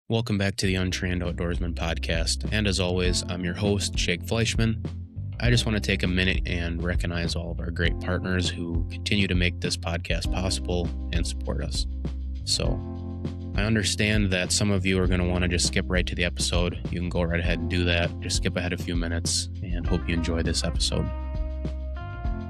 Welcome back to the Untrained Outdoorsman podcast. And as always, I'm your host, Jake Fleischman. I just want to take a minute and recognize all of our great partners who continue to make this podcast possible and support us. So I understand that some of you are going to want to just skip right to the episode. You can go right ahead and do that. Just skip ahead a few minutes and hope you enjoy this episode.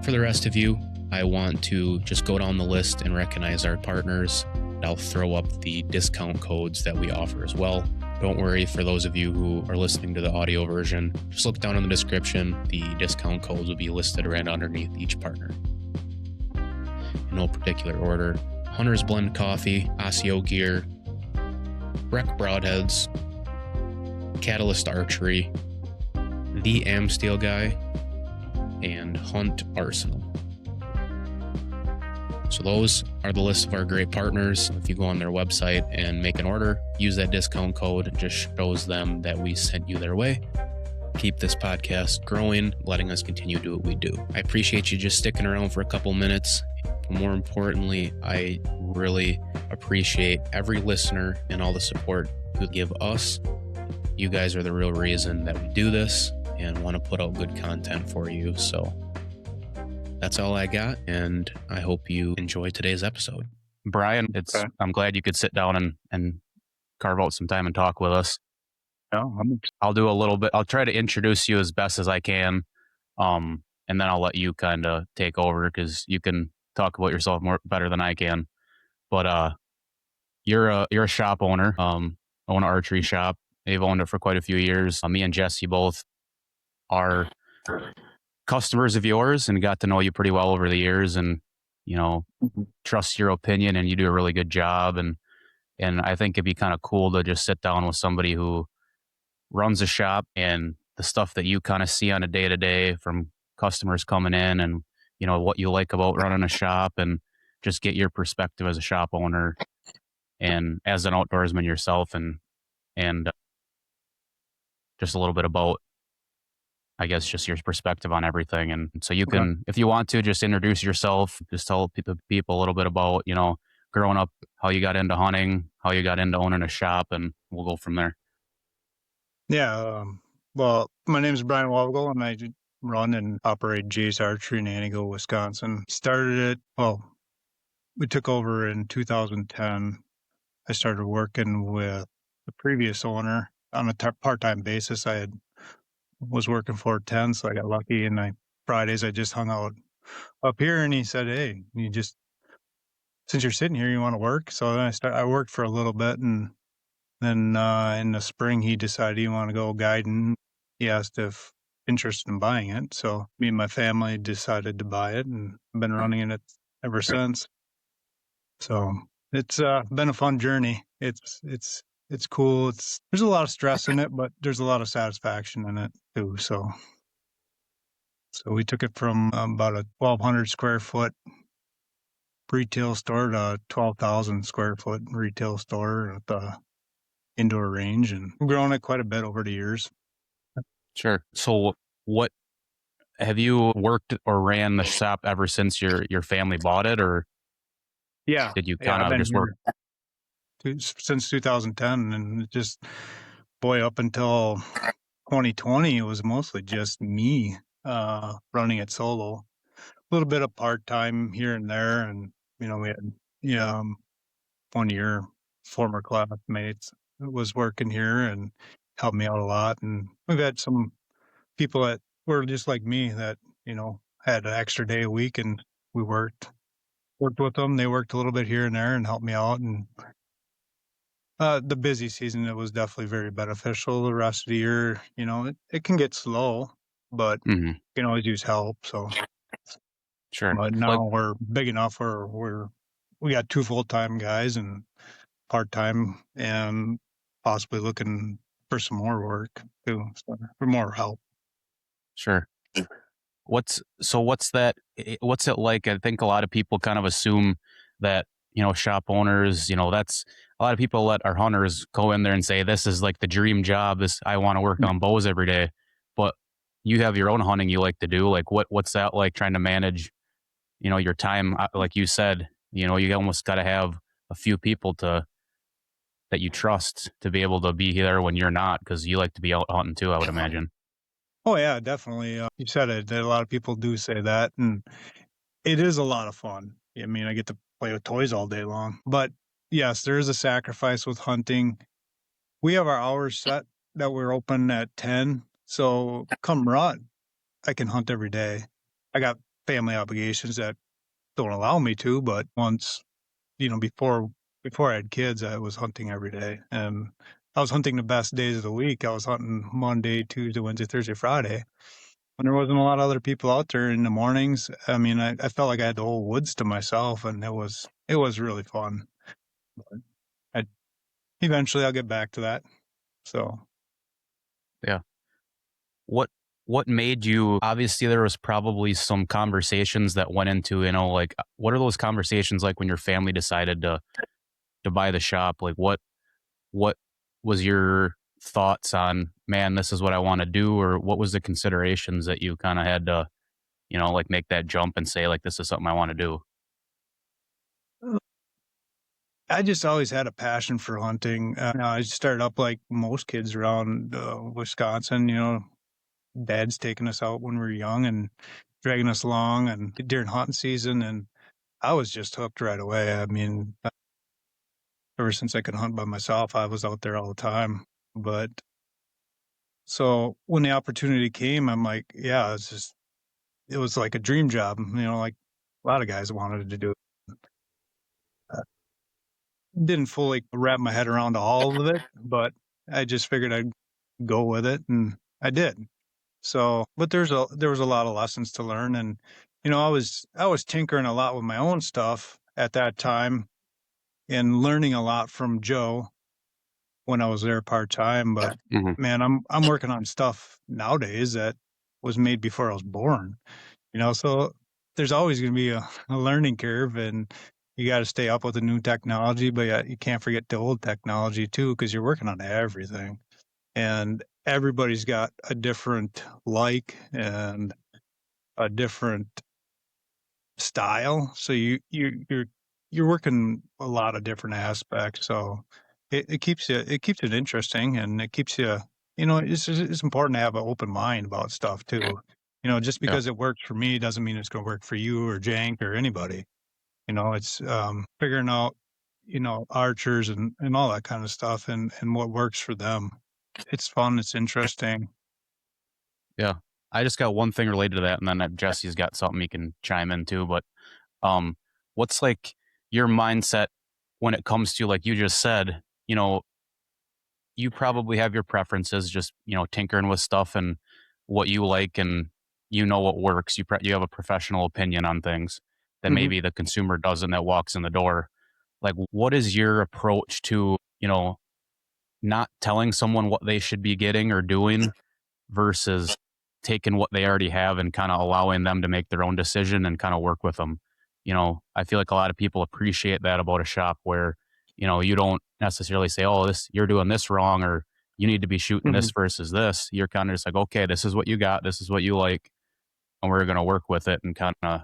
For the rest of you, I want to just go down the list and recognize our partners. I'll throw up the discount codes that we offer as well. Don't worry, for those of you who are listening to the audio version, just look down in the description. The discount codes will be listed right underneath each partner. In no particular order: Hunter's Blend Coffee, Osseo Gear, Breck Broadheads, Catalyst Archery, The Amsteel Guy, and Hunt Arsenal. So those are the list of our great partners. If you go on their website and make an order, use that discount code. It just shows them that we sent you their way. Keep this podcast growing, letting us continue to do what we do. I appreciate you just sticking around for a couple minutes. But more importantly, I really appreciate every listener and all the support you give us. You guys are the real reason that we do this and want to put out good content for you. So that's all I got, and I hope you enjoy today's episode. Brian, I'm glad you could sit down and carve out some time and talk with us. I'll do a little bit. I'll try to introduce you as best as I can, and then I'll let you kind of take over because you can talk about yourself better than I can. But you're a shop owner. Own an archery shop. You've owned it for quite a few years. Me and Jesse both are customers of yours and got to know you pretty well over the years, and trust your opinion, and you do a really good job. And I think it'd be kind of cool to just sit down with somebody who runs a shop and the stuff that you kind of see on a day-to-day from customers coming in, and what you like about running a shop, and just get your perspective as a shop owner and as an outdoorsman yourself, and just a little bit about, I guess, just your perspective on everything. And so you can, if you want to, just introduce yourself, just tell people a little bit about, growing up, how you got into hunting, how you got into owning a shop, and we'll go from there. Yeah. Well, my name is Brian Waldvogel, and I run and operate Jay's Archery in Antigo, Wisconsin. We took over in 2010. I started working with the previous owner on a part-time basis. I was working 410, so I got lucky, and Fridays I just hung out up here, and he said, "Hey, since you're sitting here, you want to work?" So then I worked for a little bit, and then in the spring he decided he wanted to go guiding. He asked if interested in buying it, so me and my family decided to buy it, and I've been running it ever since. So it's been a fun journey. It's cool. There's a lot of stress in it, but there's a lot of satisfaction in it too. So we took it from about a 1,200 square foot retail store to a 12,000 square foot retail store at the indoor range, and we've grown it quite a bit over the years. Sure. So what have you worked or ran the shop ever since your family bought it, or did you kind of just work since 2010, and just up until 2020 it was mostly just me running it solo. A little bit of part-time here and there, and we had 1 year former classmates that was working here and helped me out a lot, and we've had some people that were just like me that had an extra day a week, and we worked with them. They worked a little bit here and there and helped me out. And the busy season, it was definitely very beneficial. The rest of the year, it can get slow, but you can always use help. So sure. But now we're big enough where we got 2 full-time guys and part-time, and possibly looking for some more work too, so for more help. Sure. What's it like? I think a lot of people kind of assume that, shop owners, that's a lot of people let our hunters go in there and say, this is like the dream job. I want to work on bows every day. But you have your own hunting you like to do. Like what's that like, trying to manage, your time? Like you said, you almost got to have a few people to that you trust to be able to be there when you're not, because you like to be out hunting too, I would imagine. Oh yeah, definitely. You said it. That a lot of people do say that, and it is a lot of fun. I mean, I get to play with toys all day long. But yes, there is a sacrifice with hunting. We have our hours set that we're open at 10. So come rut, I can hunt every day. I got family obligations that don't allow me to, but once, before I had kids, I was hunting every day. And I was hunting the best days of the week. I was hunting Monday, Tuesday, Wednesday, Thursday, Friday. When there wasn't a lot of other people out there in the mornings, I mean, I felt like I had the whole woods to myself, and it was really fun. But I eventually I'll get back to that. So Yeah. What what made you, obviously there was probably some conversations that went into, like what are those conversations like when your family decided to buy the shop? Like what was your thoughts on, man, this is what I want to do, or what was the considerations that you kind of had to, like make that jump and say like this is something I want to do? I just always had a passion for hunting. I started up like most kids around Wisconsin. Dad's taking us out when we were young and dragging us along and during hunting season. And I was just hooked right away. I mean, ever since I could hunt by myself, I was out there all the time. But so when the opportunity came, I'm like, yeah, it was like a dream job, like a lot of guys wanted to do. Uh, Didn't fully wrap my head around all of it, but I just figured I'd go with it, and I did. So, but there was a lot of lessons to learn, and I was tinkering a lot with my own stuff at that time and learning a lot from Joe when I was there part time. But Hmm. man, I'm working on stuff nowadays that was made before I was born. So there's always going to be a learning curve, and you got to stay up with the new technology, but you can't forget the old technology too, because you're working on everything, and everybody's got a different like and a different style. So you're working a lot of different aspects. So it keeps it interesting, and it keeps you, it's important to have an open mind about stuff too. Just Yeah. because it works for me doesn't mean it's going to work for you or Jank or anybody. It's figuring out, archers and all that kind of stuff, and what works for them. It's fun. It's interesting. Yeah. I just got one thing related to that, and then Jesse's got something he can chime in too. But um, what's like your mindset when it comes to, like you just said, you probably have your preferences, just tinkering with stuff and what you like, and what works. You have a professional opinion on things that Hmm. maybe the consumer doesn't, that walks in the door. Like, what is your approach to not telling someone what they should be getting or doing versus taking what they already have and kind of allowing them to make their own decision and kind of work with them. I feel like a lot of people appreciate that about a shop where, you don't necessarily say, oh, you're doing this wrong, or you need to be shooting Hmm. this versus this. You're kind of just like, okay, this is what you got. This is what you like. And we're going to work with it and kind of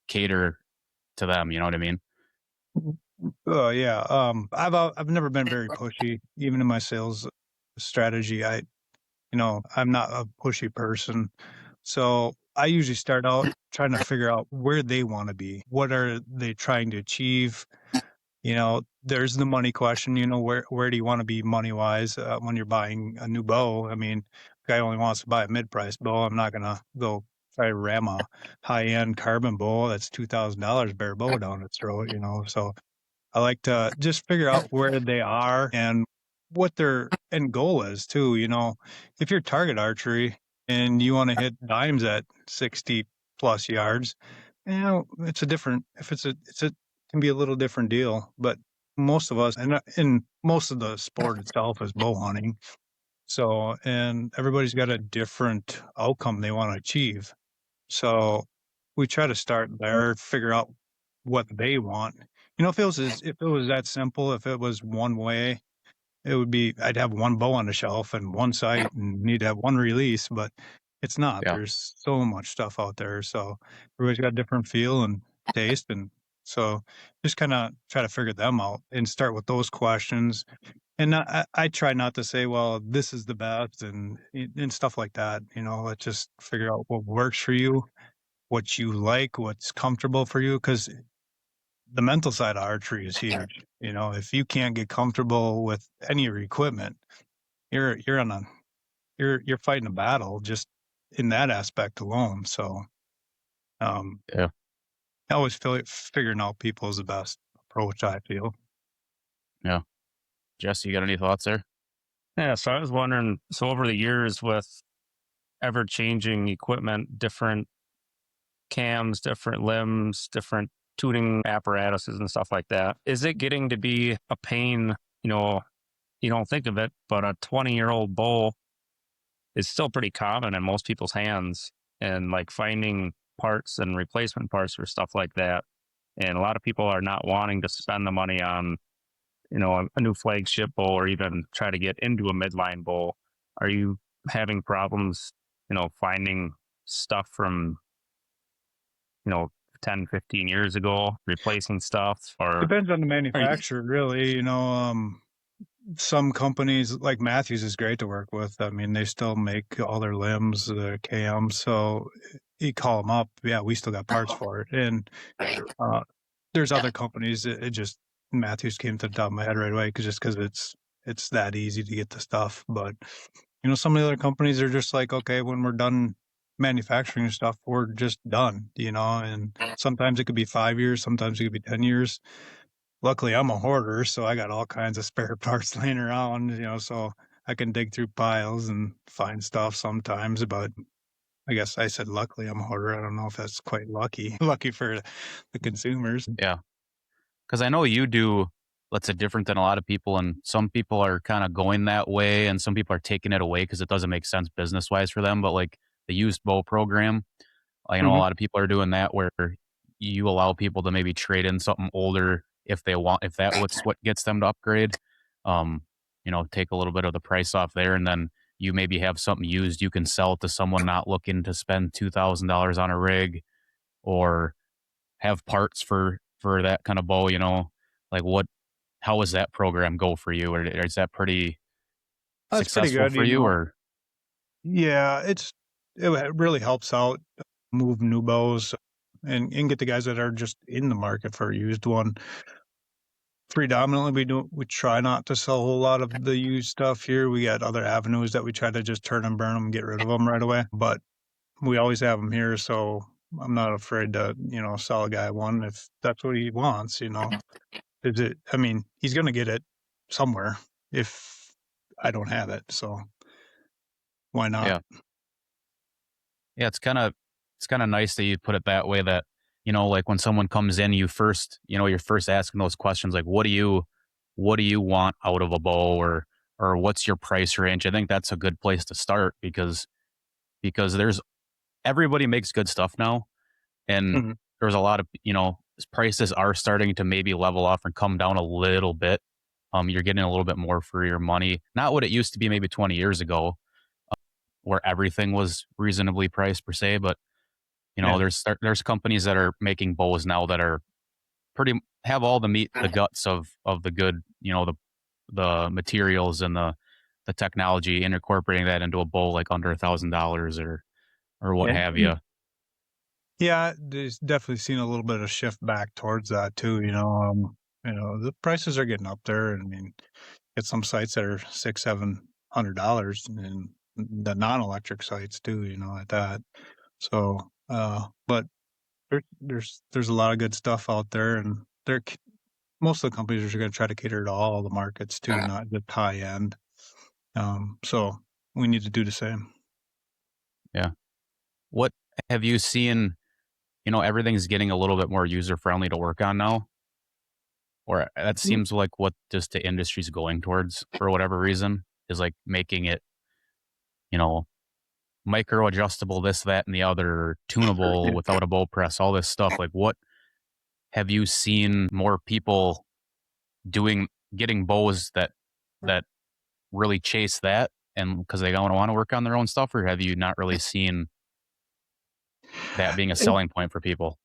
cater to them. You know what I mean? Oh yeah. I've never been very pushy, even in my sales strategy. I'm not a pushy person. So I usually start out trying to figure out where they want to be. What are they trying to achieve? There's the money question, where do you want to be money wise when you're buying a new bow? I mean, guy only wants to buy a mid price bow. I'm not going to go try to ram a high end carbon bow that's $2,000 bare bow down its throat. So I like to just figure out where they are and what their end goal is too. If you're target archery and you want to hit dimes at 60 plus yards, it's a different, if it's a, can be a little different deal, but most of us, and most of the sport itself is bow hunting. So, and everybody's got a different outcome they want to achieve. So we try to start there, figure out what they want. If it was that simple, if it was one way, it would be I'd have one bow on the shelf and one sight and need to have one release, but it's not. Yeah. There's so much stuff out there. So everybody's got a different feel and taste, and So just kind of try to figure them out and start with those questions. And I try not to say, well, this is the best and stuff like that. Let's just figure out what works for you, what you like, what's comfortable for you. Because the mental side of archery is huge. If you can't get comfortable with any of your equipment, you're on a you're fighting a battle just in that aspect alone. So Yeah. I always feel like figuring out people is the best approach, I feel. Yeah. Jesse, you got any thoughts there? Yeah, so I was wondering, so over the years with ever changing equipment, different cams, different limbs, different tuning apparatuses and stuff like that, is it getting to be a pain? You don't think of it, but a 20-year-old bow is still pretty common in most people's hands, and like finding parts and replacement parts for stuff like that. And a lot of people are not wanting to spend the money on, a new flagship bow or even try to get into a midline bow. Are you having problems, finding stuff from, you know, 10, 15 years ago, replacing stuff? Or Depends on the are you, manufacturer, really. Some companies like Matthews is great to work with. I mean, they still make all their limbs, the cams. So you call them up. Yeah, we still got parts for it. And there's other companies. It just Matthews came to the top of my head right away because it's that easy to get the stuff. But some of the other companies are just like, okay, when we're done manufacturing stuff, we're just done. And sometimes it could be 5 years, sometimes it could be 10 years. Luckily, I'm a hoarder, so I got all kinds of spare parts laying around. So I can dig through piles and find stuff sometimes. But I guess I said luckily I'm a hoarder. I don't know if that's quite lucky. Lucky for the consumers. Yeah. Because I know you do, let's say, different than a lot of people, and some people are kind of going that way, and some people are taking it away because it doesn't make sense business wise for them. But like the used bow program, I know a Mhm. lot of people are doing that where you allow people to maybe trade in something older if they want, if that what's what gets them to upgrade. Um, take a little bit of the price off there, and then you maybe have something used you can sell to someone not looking to spend $2,000 on a rig, or have parts for that kind of bow. Like what? How does that program go for you, or is that pretty That's pretty successful good. for you? Or Yeah, it really helps out move new bows and get the guys that are just in the market for a used one. Predominantly, we try not to sell a whole lot of the used stuff here. We got other avenues that we try to just turn and burn them and get rid of them right away. But we always have them here, so I'm not afraid to sell a guy one if that's what he wants. Is it? I mean, he's gonna get it somewhere if I don't have it. So why not? yeah, yeah, it's kind of nice that you put it that way. That like when someone comes in, you're first asking those questions like, what do you want out of a bow, or what's your price range? I think that's a good place to start because there's everybody makes good stuff now, and Mhm. there's a lot of prices are starting to maybe level off and come down a little bit. You're getting a little bit more for your money, not what it used to be maybe 20 years ago, where everything was reasonably priced per se, but Yeah. there's companies that are making bows now that are pretty have all the meat, the guts of the good, the materials and the technology, and incorporating that into a bow like under $1,000 or what Yeah. have you. Yeah, there's definitely seen a little bit of shift back towards that too. The prices are getting up there. And I mean, get some sites that are $600-700 and the non-electric sites too, at that. So, but there's a lot of good stuff out there, and most of the companies are going to try to cater to all the markets too, not just high end. So we need to do the same. Yeah. What have you seen? Everything's getting a little bit more user friendly to work on now, or that seems like what just the industry's going towards for whatever reason, is like making it, you know, micro adjustable, this, that, and the other, tunable Yeah. without a bow press, all this stuff. Like, what have you seen more people doing, getting bows that really chase that, and because they don't want to work on their own stuff, or have you not really seen that being a selling point for people?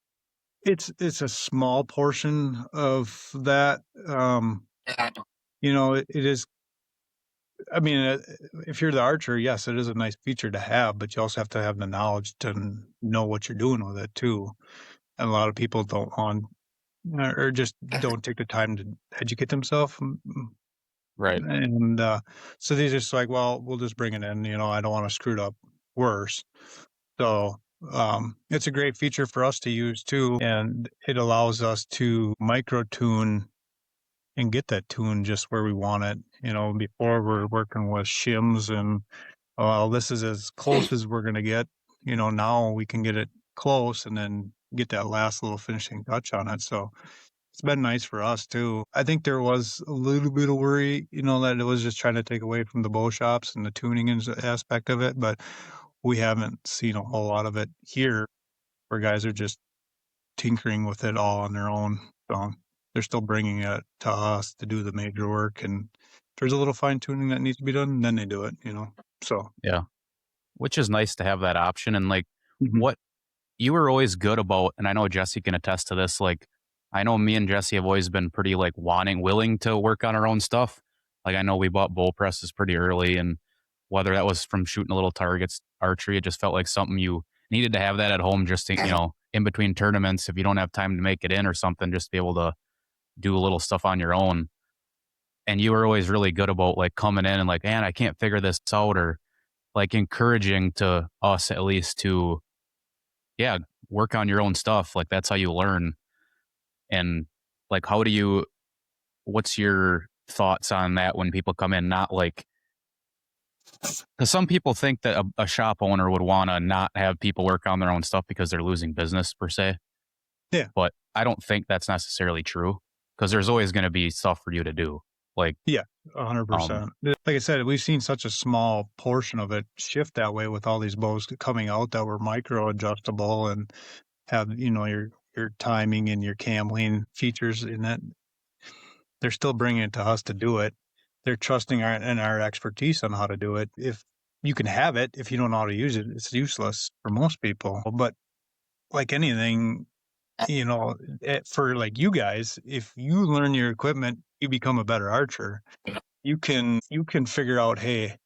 It's a small portion of that. It is. I mean, if you're the archer, yes, it is a nice feature to have, but you also have to have the knowledge to know what you're doing with it too. And a lot of people don't want or just don't take the time to educate themselves. Right. And so they're just like, well, we'll just bring it in. I don't want to screw it up worse. So it's a great feature for us to use too. And it allows us to micro tune and get that tune just where we want it. Before we're working with shims and, well, this is as close as we're going to get. Now we can get it close and then get that last little finishing touch on it. So it's been nice for us too. I think there was a little bit of worry, that it was just trying to take away from the bow shops and the tuning aspect of it, but we haven't seen a whole lot of it here where guys are just tinkering with it all on their own. So they're still bringing it to us to do the major work, and if there's a little fine tuning that needs to be done, then they do it, So Yeah. Which is nice to have that option. And like Mhm. what you were always good about, and I know Jesse can attest to this, like I know me and Jesse have always been pretty like willing to work on our own stuff. Like I know we bought bow presses pretty early, and whether that was from shooting a little targets archery, it just felt like something you needed to have that at home just to, in between tournaments, if you don't have time to make it in or something, just be able to do a little stuff on your own. And you were always really good about like coming in and like, man, I can't figure this out, or like encouraging to us at least to, yeah, work on your own stuff. Like that's how you learn. And like, what's your thoughts on that when people come in? Not like, because some people think that a shop owner would want to not have people work on their own stuff because they're losing business per se. Yeah. But I don't think that's necessarily true, because there's always going to be stuff for you to do. Like, 100%. Like I said, we've seen such a small portion of it shift that way with all these bows coming out that were micro adjustable and have, your timing and your cam lean features in it. They're still bringing it to us to do it. They're trusting our expertise on how to do it. If you can have it, if you don't know how to use it, it's useless for most people. But like anything, for like you guys, if you learn your equipment, you become a better archer. You can figure out, hey,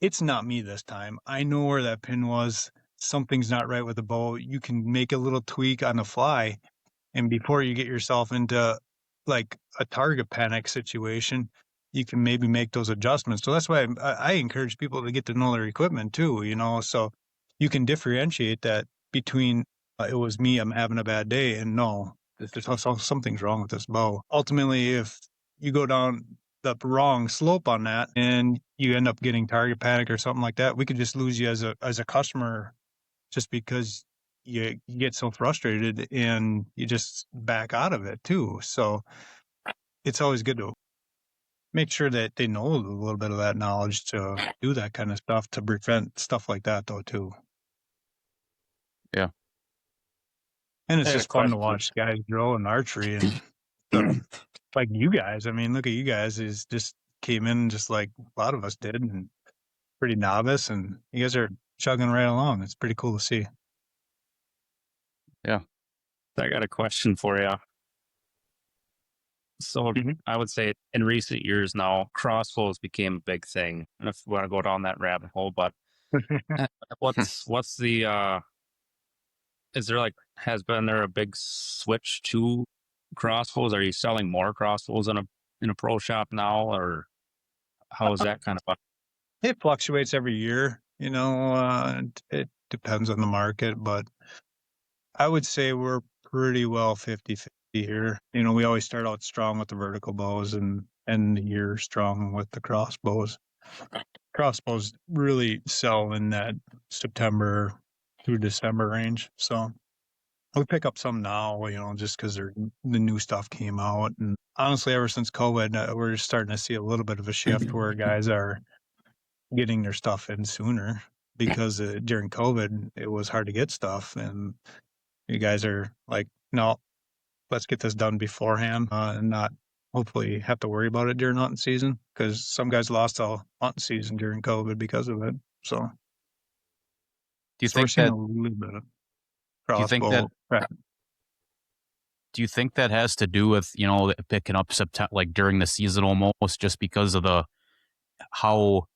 it's not me this time. I know where that pin was. Something's not right with the bow. You can make a little tweak on the fly, and before you get yourself into like a target panic situation, you can maybe make those adjustments. So that's why I encourage people to get to know their equipment too, so you can differentiate that between it was me, I'm having a bad day, and no, something's wrong with this bow. Ultimately, if you go down the wrong slope on that and you end up getting target panic or something like that, we could just lose you as a customer just because you get so frustrated and you just back out of it too. So it's always good to make sure that they know a little bit of that knowledge to do that kind of stuff to prevent stuff like that though too. Yeah. And it's I got a just fun to question. watch guys grow in archery and stuff. Like you guys. I mean, look at you guys is just came in just like a lot of us did and pretty novice, and you guys are chugging right along. It's pretty cool to see. Yeah. I got a question for you. So I would say in recent years now, crossbows became a big thing. And if we want to go down that rabbit hole, but what's the is there has there a big switch to crossbows? Are you selling more crossbows in a pro shop now, or how is that kind of? It fluctuates every year, it depends on the market, but I would say we're pretty well 50-50 here. We always start out strong with the vertical bows and end the year strong with the crossbows. Crossbows really sell in that September through December range. So we pick up some now, just because the new stuff came out. And honestly, ever since COVID, we're starting to see a little bit of a shift where guys are getting their stuff in sooner because during COVID, it was hard to get stuff. And you guys are like, no, let's get this done beforehand and not hopefully have to worry about it during hunting season, because some guys lost all hunting season during COVID because of it. So, Do you we're think seeing that, a little bit of do you think that, crossbow. do you think that has to do with, you know, picking up September, like during the season almost, just because of how,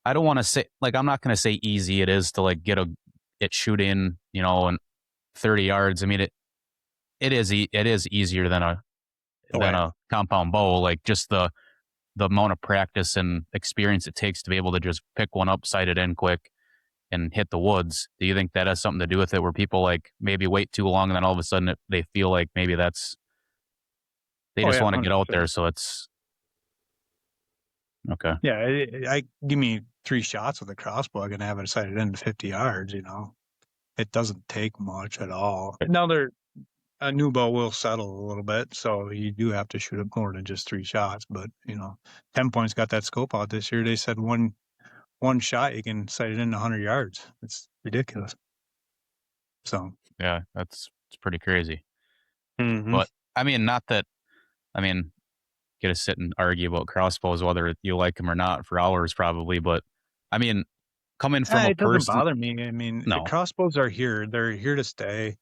I don't want to say, like, I'm not going to say easy it is to like it shoot in, you know, and 30 yards. I mean, it is easier than a compound bow, like just the amount of practice and experience it takes to be able to just pick one up, sight it in quick, and hit the woods. Do you think that has something to do with it, where people like maybe wait too long and then all of a sudden they feel like maybe they just want to get out there? 100%. So it's okay. Yeah, I give me 3 shots with a crossbow, I can have it sighted in to 50 yards. You know, it doesn't take much at all. Now a new bow will settle a little bit, so you do have to shoot it more than just 3 shots. But you know, 10 Point's got that scope out this year. They said one shot you can sight it in 100 yards. It's ridiculous. So Yeah, it's pretty crazy. mhm. But I mean, not that, I mean, get to sit and argue about crossbows, whether you like them or not, for hours probably. But I mean, coming from a It doesn't person, bother me. I mean, no, crossbows are here. They're here to stay.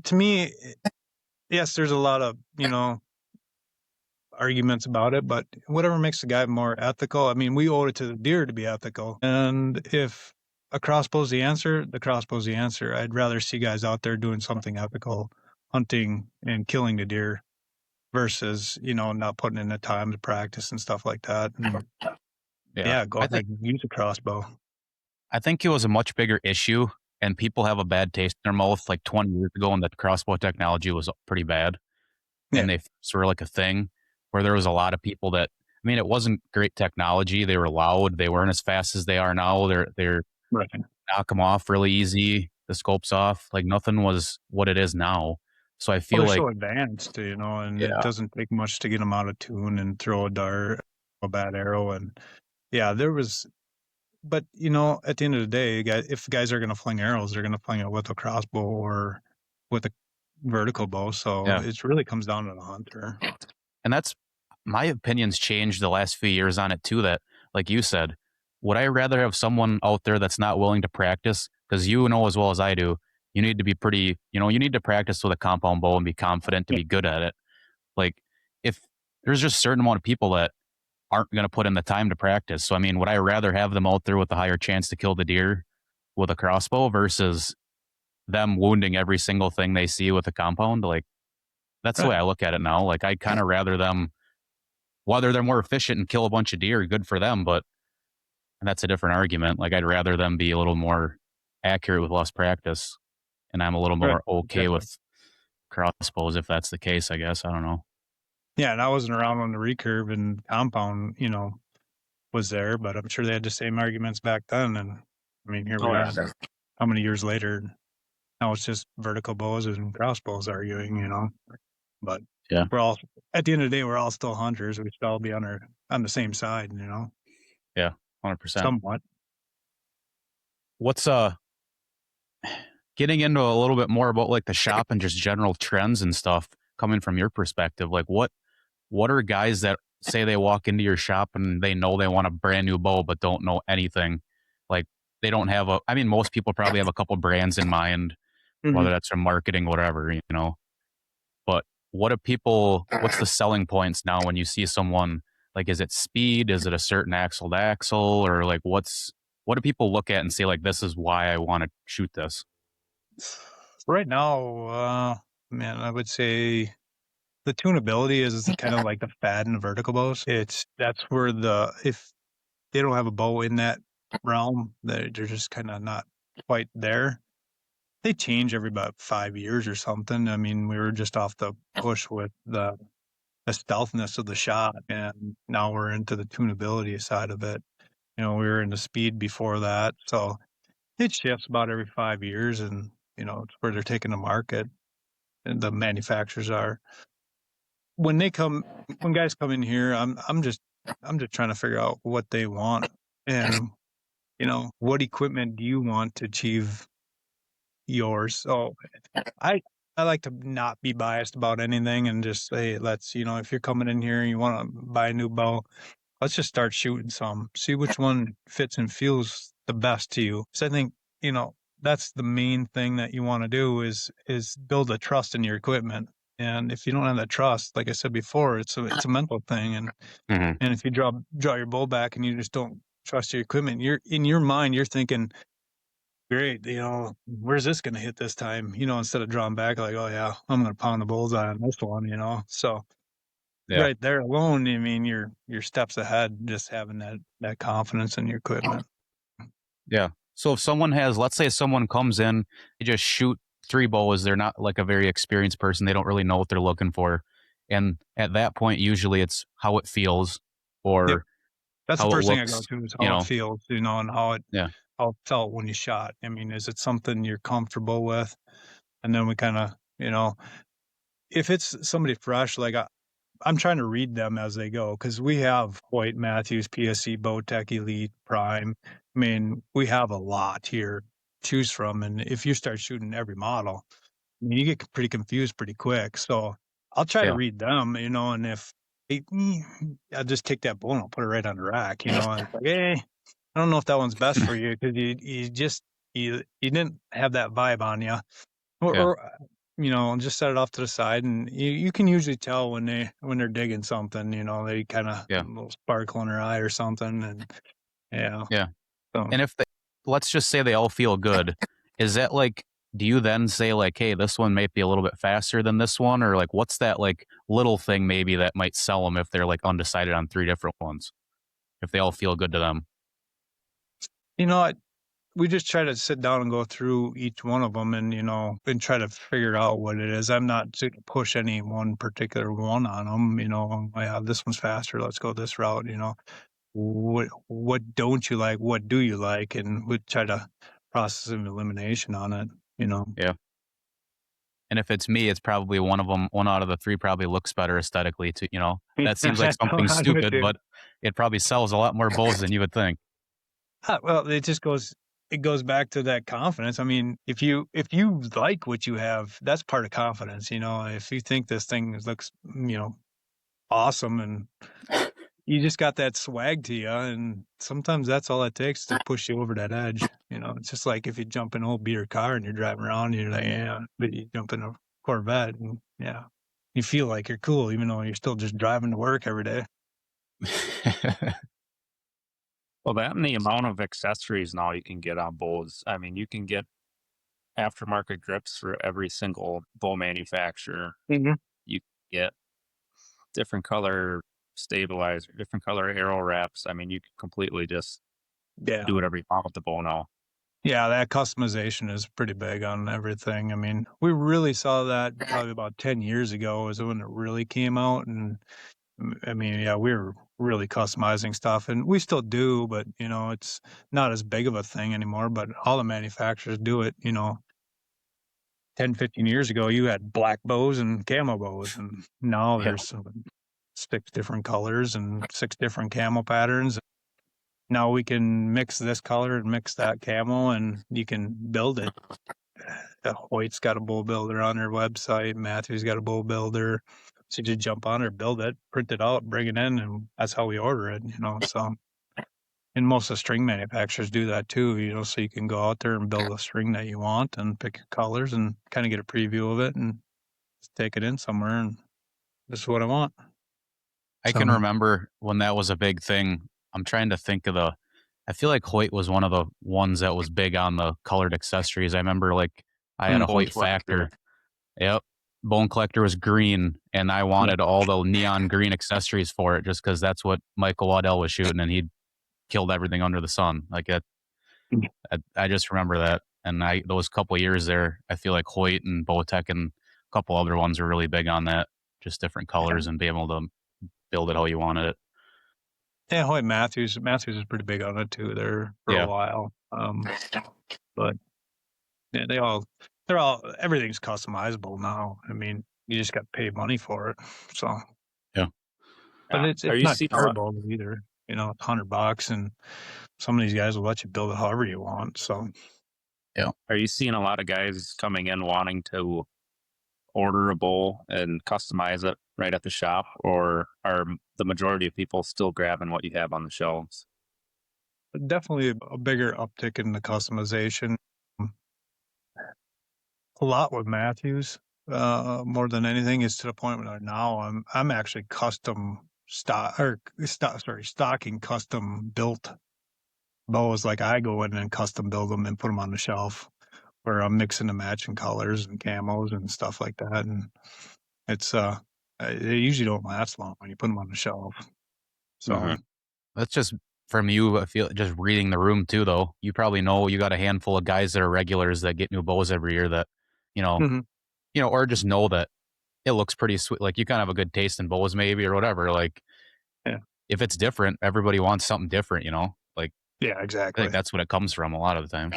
To me, yes, there's a lot of, you know, arguments about it, but whatever makes the guy more ethical. I mean, we owe it to the deer to be ethical. And if a crossbow's the answer, the crossbow's the answer. I'd rather see guys out there doing something ethical, hunting and killing the deer, versus, you know, not putting in the time to practice and stuff like that. And yeah, go ahead and use a crossbow. I think it was a much bigger issue, and people have a bad taste in their mouth. Like 20 years ago, when the crossbow technology was pretty bad, and Yeah. they sort of like a thing where there was a lot of people that, I mean, it wasn't great technology. They were loud. They weren't as fast as they are now. They're Right. knock them off really easy. The scope's off. Like nothing was what it is now. So I Well, feel they're like, so advanced, you know, and it yeah, doesn't take much to get them out of tune and throw a dart, a bad arrow. And yeah, but you know, at the end of the day, if guys are going to fling arrows, they're going to fling it with a crossbow or with a vertical bow. So yeah. it really comes down to the hunter. And that's, my opinion's changed the last few years on it too. That, like you said, would I rather have someone out there that's not willing to practice? Because you know as well as I do, you need to be pretty, you know, you need to practice with a compound bow and be confident to be good at it. Like, if there's just a certain amount of people that aren't going to put in the time to practice. So, I mean, would I rather have them out there with a higher chance to kill the deer with a crossbow versus them wounding every single thing they see with a compound? Like, that's the way I look at it now. Like, I'd kind of rather them, whether they're more efficient and kill a bunch of deer, good for them, but and that's a different argument. Like, I'd rather them be a little more accurate with less practice, and I'm a little more okay with crossbows if that's the case, I guess. I don't know. Yeah, and I wasn't around when the recurve and compound, you know, was there, but I'm sure they had the same arguments back then. And I mean, here we are, how many years later? Now it's just vertical bows and crossbows arguing, you know. But Yeah, we're all, at the end of the day, we're all still hunters. We should all be on the same side, you know. yeah, 100%. Somewhat. What's getting into a little bit more about like the shop and just general trends and stuff coming from your perspective? Like, what are guys that say they walk into your shop and they know they want a brand new bow but don't know anything? Like, they don't have I mean, most people probably have a couple brands in mind, whether that's from marketing, whatever, you know. But what's the selling points now when you see someone, like, is it speed? Is it a certain axle to axle? Or like, what do people look at and say, like, this is why I want to shoot this? Right now, man, I would say the tunability is kind of like the fad in the vertical bows. That's where if they don't have a bow in that realm, they're just kind of not quite there. They change every about 5 years or something. I mean, we were just off the push with the stealthiness of the shot, and now we're into the tunability side of it. You know, we were into speed before that, so it shifts about every 5 years, and you know, it's where they're taking the market, and the manufacturers are. When guys come in here, I'm just trying to figure out what they want, and you know, what equipment do you want to achieve yours? So I like to not be biased about anything and just say, let's, you know, if you're coming in here and you want to buy a new bow, let's just start shooting some, see which one fits and feels the best to you. So I think, you know, that's the main thing that you want to do is build a trust in your equipment. And if you don't have that trust, like I said before, it's a mental thing. And Mhm. and if you draw your bow back and you just don't trust your equipment, you're in your mind, you're thinking, great, where's this going to hit this time? Instead of drawing back like, oh yeah, I'm going to pound the bullseye on this one. So Yeah. right there alone, I mean, you're steps ahead just having that confidence in your equipment. Yeah. So if someone has, let's say someone comes in, they just shoot 3 bows, they're not like a very experienced person, they don't really know what they're looking for. And at that point, usually it's how it feels Yep. or That's the how it first thing I go looks, to is you how it know. feels, and Yeah. how it felt when you shot. I mean, is it something you're comfortable with? And then we kind of, if it's somebody fresh, like I'm trying to read them as they go because we have Hoyt, Matthews, PSC, Bowtech, Elite, Prime. I mean, we have a lot here to choose from. And if you start shooting every model, I mean, you get pretty confused pretty quick. So I'll try to Yeah. read them, and if I'll just take that bow and I'll put it right on the rack, and it's like, hey, I don't know if that one's best for you because you didn't have that vibe on you. Yeah. Or just set it off to the side, and you can usually tell when they're digging something. They kind of Yeah. a little sparkle in their eye or something, and yeah. Yeah. So And if they, let's just say they all feel good, is that like, do you then say like, hey, this one might be a little bit faster than this one? Or like, what's that like little thing maybe that might sell them if they're like undecided on 3 different ones, if they all feel good to them? we just try to sit down and go through each one of them, and try to figure out what it is. I'm not to push any one particular one on them. Yeah, this one's faster. Let's go this route. What don't you like? What do you like? And we try to process of elimination on it. Yeah. And if it's me, it's probably one of them, one out of the 3 probably looks better aesthetically to, that seems like something I'm with stupid, you. but it probably sells a lot more bows than you would think. Well, it goes back to that confidence. I mean, if you like what you have, that's part of confidence. If you think this thing looks, awesome, and you just got that swag to you, and sometimes that's all it takes to push you over that edge. It's just like if you jump in an old beater car and you're driving around, and you're like, yeah, but you jump in a Corvette, and yeah, you feel like you're cool, even though you're still just driving to work every day. Well, that and the amount of accessories now you can get on bows. I mean, you can get aftermarket grips for every single bow manufacturer. Mm-hmm. You can get different color stabilizer, different color arrow wraps. I mean, you can completely just Yeah. do whatever you want with the bow now. Yeah, that customization is pretty big on everything. I mean, we really saw that probably about 10 years ago is when it really came out. And I mean, yeah, we were really customizing stuff, and we still do, but it's not as big of a thing anymore. But all the manufacturers do it. 10, 15 years ago, you had black bows and camo bows, and now Yeah. there's 6 different colors and 6 different camo patterns. Now we can mix this color and mix that camo, and you can build it. Hoyt's got a bow builder on their website. Matthew's got a bow builder. So you just jump on it, build it, print it out, bring it in, and that's how we order it. So, and most of the string manufacturers do that too. So you can go out there and build a string that you want and pick your colors and kind of get a preview of it and just take it in somewhere. And this is what I want. I can remember when that was a big thing. I'm trying to think of I feel like Hoyt was one of the ones that was big on the colored accessories. I remember like I had a Bone Hoyt collector. Factor. Yep. Bone Collector was green, and I wanted all the neon green accessories for it just because that's what Michael Waddell was shooting, and he killed everything under the sun. Like that, I just remember that. And those couple years there, I feel like Hoyt and Bowtech and a couple other ones were really big on that, just different colors and being able to build it how you wanted it. Yeah, Hoyt Matthews is pretty big on it too there for a while. But yeah, they're all everything's customizable now. I mean, you just got to pay money for it. So Yeah. but it's Are you not seeing a lot? terrible either. It's $100, and some of these guys will let you build it however you want. So Are you seeing a lot of guys coming in wanting to order a bowl and customize it right at the shop, or are the majority of people still grabbing what you have on the shelves? definitely a bigger uptick in the customization. A lot with Matthews. more than anything is to the point where now I'm actually stocking custom built bows. Like I go in and custom build them and put them on the shelf, where I'm mixing and matching colors and camos and stuff like that. And it's they usually don't last long when you put them on the shelf. So Mhm. That's just from you. I feel just reading the room too, though. You probably know you got a handful of guys that are regulars that get new bows every year that, you know, Mhm. or just know that it looks pretty sweet. Like you kind of have a good taste in bows, maybe, or whatever. Like Yeah. if it's different, everybody wants something different, Like Yeah, I exactly. think that's what it comes from a lot of the time.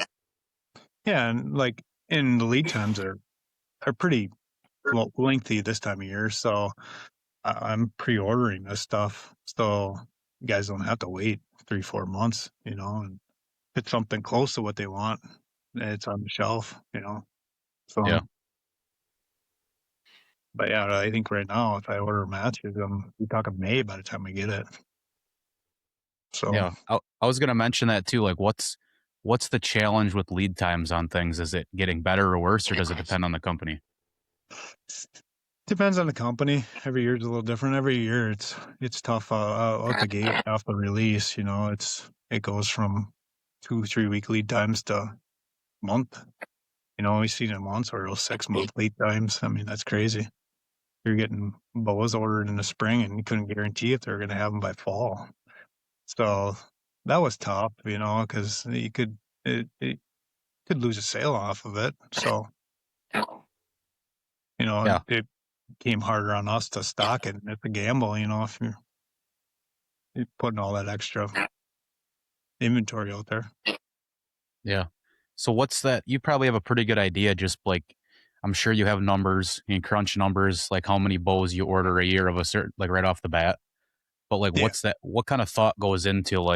Yeah, and like, and the lead times are pretty lengthy this time of year. So I'm pre-ordering this stuff, so you guys don't have to wait 3-4 months, and it's something close to what they want. It's on the shelf. So, Yeah. but yeah, I think right now, if I order matches, we're talking May by the time we get it. So Yeah. I was gonna mention that too. Like, what's the challenge with lead times on things? Is it getting better or worse, or does it depend on the company? depends on the company. Every year is a little different. Every year it's tough out the gate off the release. It goes from 2-3 week lead times to month. We've seen it once where it was 6-month lead times. I mean, that's crazy. You're getting boas ordered in the spring and you couldn't guarantee if they're going to have them by fall. So that was tough, because it could lose a sale off of it. So, Yeah. it became harder on us to stock it. And it's a gamble, if you're putting all that extra inventory out there. Yeah. So what's that? You probably have a pretty good idea. Just like, I'm sure you have numbers and crunch numbers, like how many bows you order a year of a certain, like right off the bat. But like, Yeah. what's that? What kind of thought goes into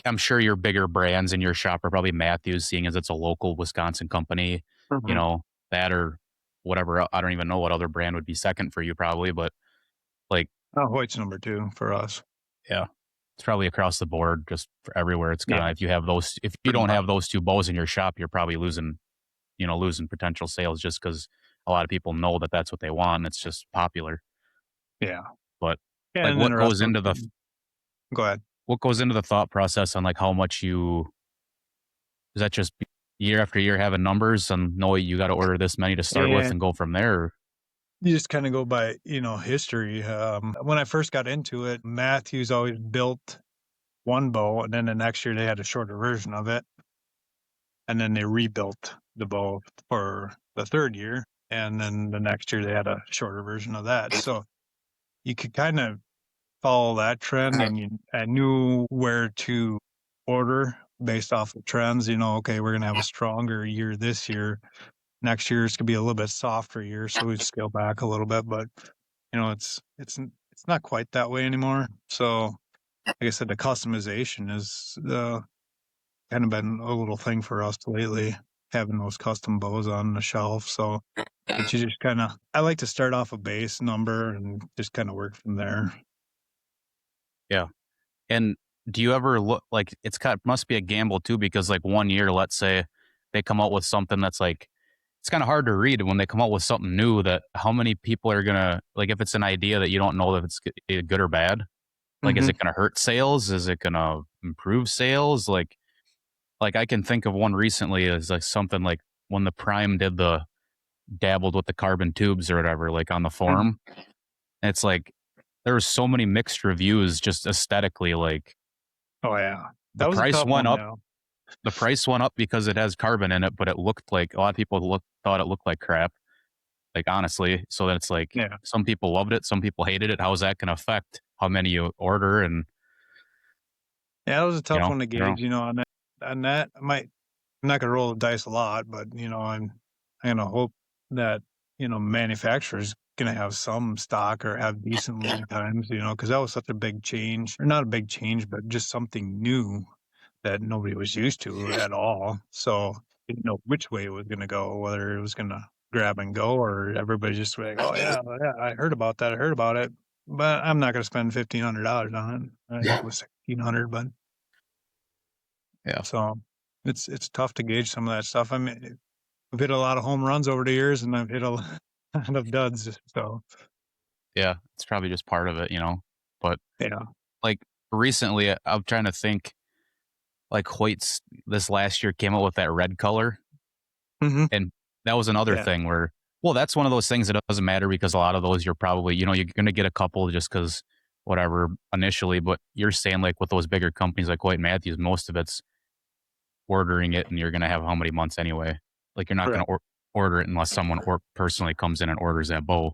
I'm sure your bigger brands in your shop are probably Matthews, seeing as it's a local Wisconsin company, Mhm. that or whatever. I don't even know what other brand would be second for you probably, but like, Hoyt's number 2 for us. yeah, it's probably across the board, just for everywhere. It's kind Yeah, of, if you pretty don't much. have those two bows in your shop, you're probably losing potential sales just because a lot of people know that that's what they want. And it's just popular. Yeah. But Yeah, like, and then the rest of them. Go ahead. what goes into the thought process on like how much is that just year after year having numbers and know you got to order this many to start with And and go from there? you just kind of go by, history. When I first got into it, Matthews always built one bow, and then the next year they had a shorter version of it, and then they rebuilt the bow for the third year, and then the next year they had a shorter version of that. So you could kind of follow that trend, and I knew where to order based off the trends. Okay, we're gonna have a stronger year this year. Next year it's gonna be a little bit softer year, so we scale back a little bit. But it's not quite that way anymore. So, like I said, the customization is kind of been a little thing for us lately, having those custom bows on the shelf. So, but you just I like to start off a base number and just kind of work from there. Yeah. And do you ever look like must be a gamble too, because like one year, let's say they come out with something that's like, it's kind of hard to read when they come out with something new, that how many people are gonna, like, if it's an idea that you don't know if it's good or bad, like, is Mhm. it gonna hurt sales? Is it gonna improve sales? Like I can think of one recently as like something like when the Prime dabbled with the carbon tubes or whatever, like on the Mhm. forum. And it's like there were so many mixed reviews just aesthetically. Like Oh yeah, the that was a price tough went one up. now. The price went up because it has carbon in it, but it looked like a lot of people thought it looked like crap. Like honestly, so then it's like Yeah, some people loved it, some people hated it. How is that going to affect how many you order? And yeah, that was a tough one to I don't know. gauge. On that, I'm not gonna roll the dice a lot, but I'm gonna hope that manufacturers gonna have some stock or have decent lead times. Because that was such a big change, or not a big change, but just something new that nobody was used to at all. So didn't know which way it was gonna go, whether it was gonna grab and go, or everybody just like, oh yeah, yeah, I heard about that, I heard about it, but I'm not gonna spend $1,500 on it. I think it was 1,600, but Yeah. so it's tough to gauge some of that stuff. I mean, I've hit a lot of home runs over the years, and I've hit a lot of duds. So Yeah, it's probably just part of it, But yeah. like recently, I'm trying to think. Like Hoyt's this last year came out with that red color, Hmm. and that was another Yeah. thing where, well, that's one of those things that doesn't matter because a lot of those you're probably, you're going to get a couple just because whatever initially, but you're saying like with those bigger companies like Hoyt Matthews, most of it's ordering it and you're going to have how many months anyway. Like you're not going Correct. to order it unless someone personally comes in and orders that bow.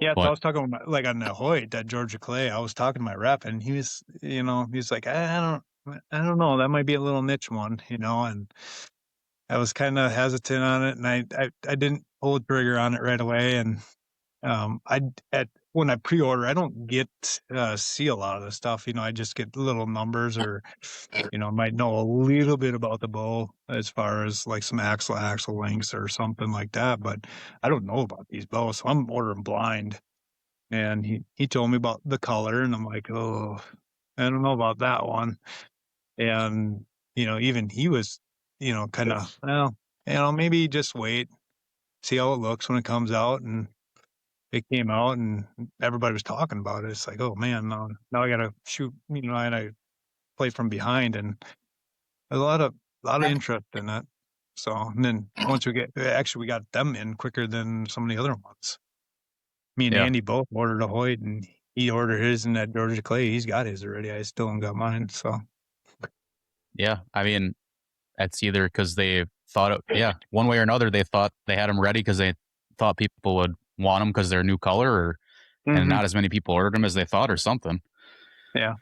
Yeah, so I But was talking about, like on the Hoyt, that Georgia Clay. I was talking to my rep, and he was, he's like, I don't know, that might be a little niche one, and I was kind of hesitant on it, and I didn't pull the trigger on it right away, and I when I pre-order, I don't get see a lot of the stuff, I just get little numbers or, might know a little bit about the bow as far as like some axle lengths or something like that, but I don't know about these bows, so I'm ordering blind. And he told me about the color, and I'm like, oh, I don't know about that one. And even he was, kind of, well, maybe just wait, see how it looks when it comes out. And it came out, and everybody was talking about it. It's like, oh man, now I gotta shoot, and I play from behind, and a lot of interest in it. So, and then once we got them in quicker than some of the other ones. Me and yeah, Andy both ordered a Hoyt, and he ordered his in that Georgia Clay. He's got his already. I still haven't got mine. So yeah, I mean, that's either because they thought, one way or another, they thought they had them ready because they thought people would want them because they're a new color, and hmm not as many people ordered them as they thought, or something. yeah.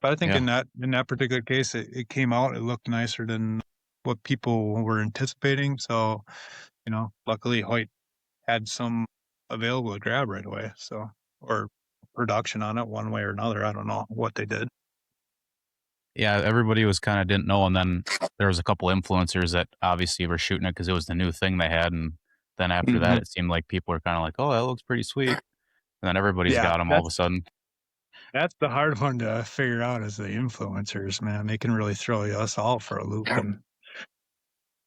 But I think Yeah, in that particular case, it came out. It looked nicer than what people were anticipating. So luckily Hoyt had some available to grab right away. So or production on it one way or another. I don't know what they did. yeah. Everybody was kind of didn't know, and then there was a couple influencers that obviously were shooting it because it was the new thing they had, and then after that, Hmm. it seemed like people were kind of like, "Oh, that looks pretty sweet," and then everybody's Yeah, got them all of a sudden. that's the hard one to figure out is the influencers, man. They can really throw us all for a loop, and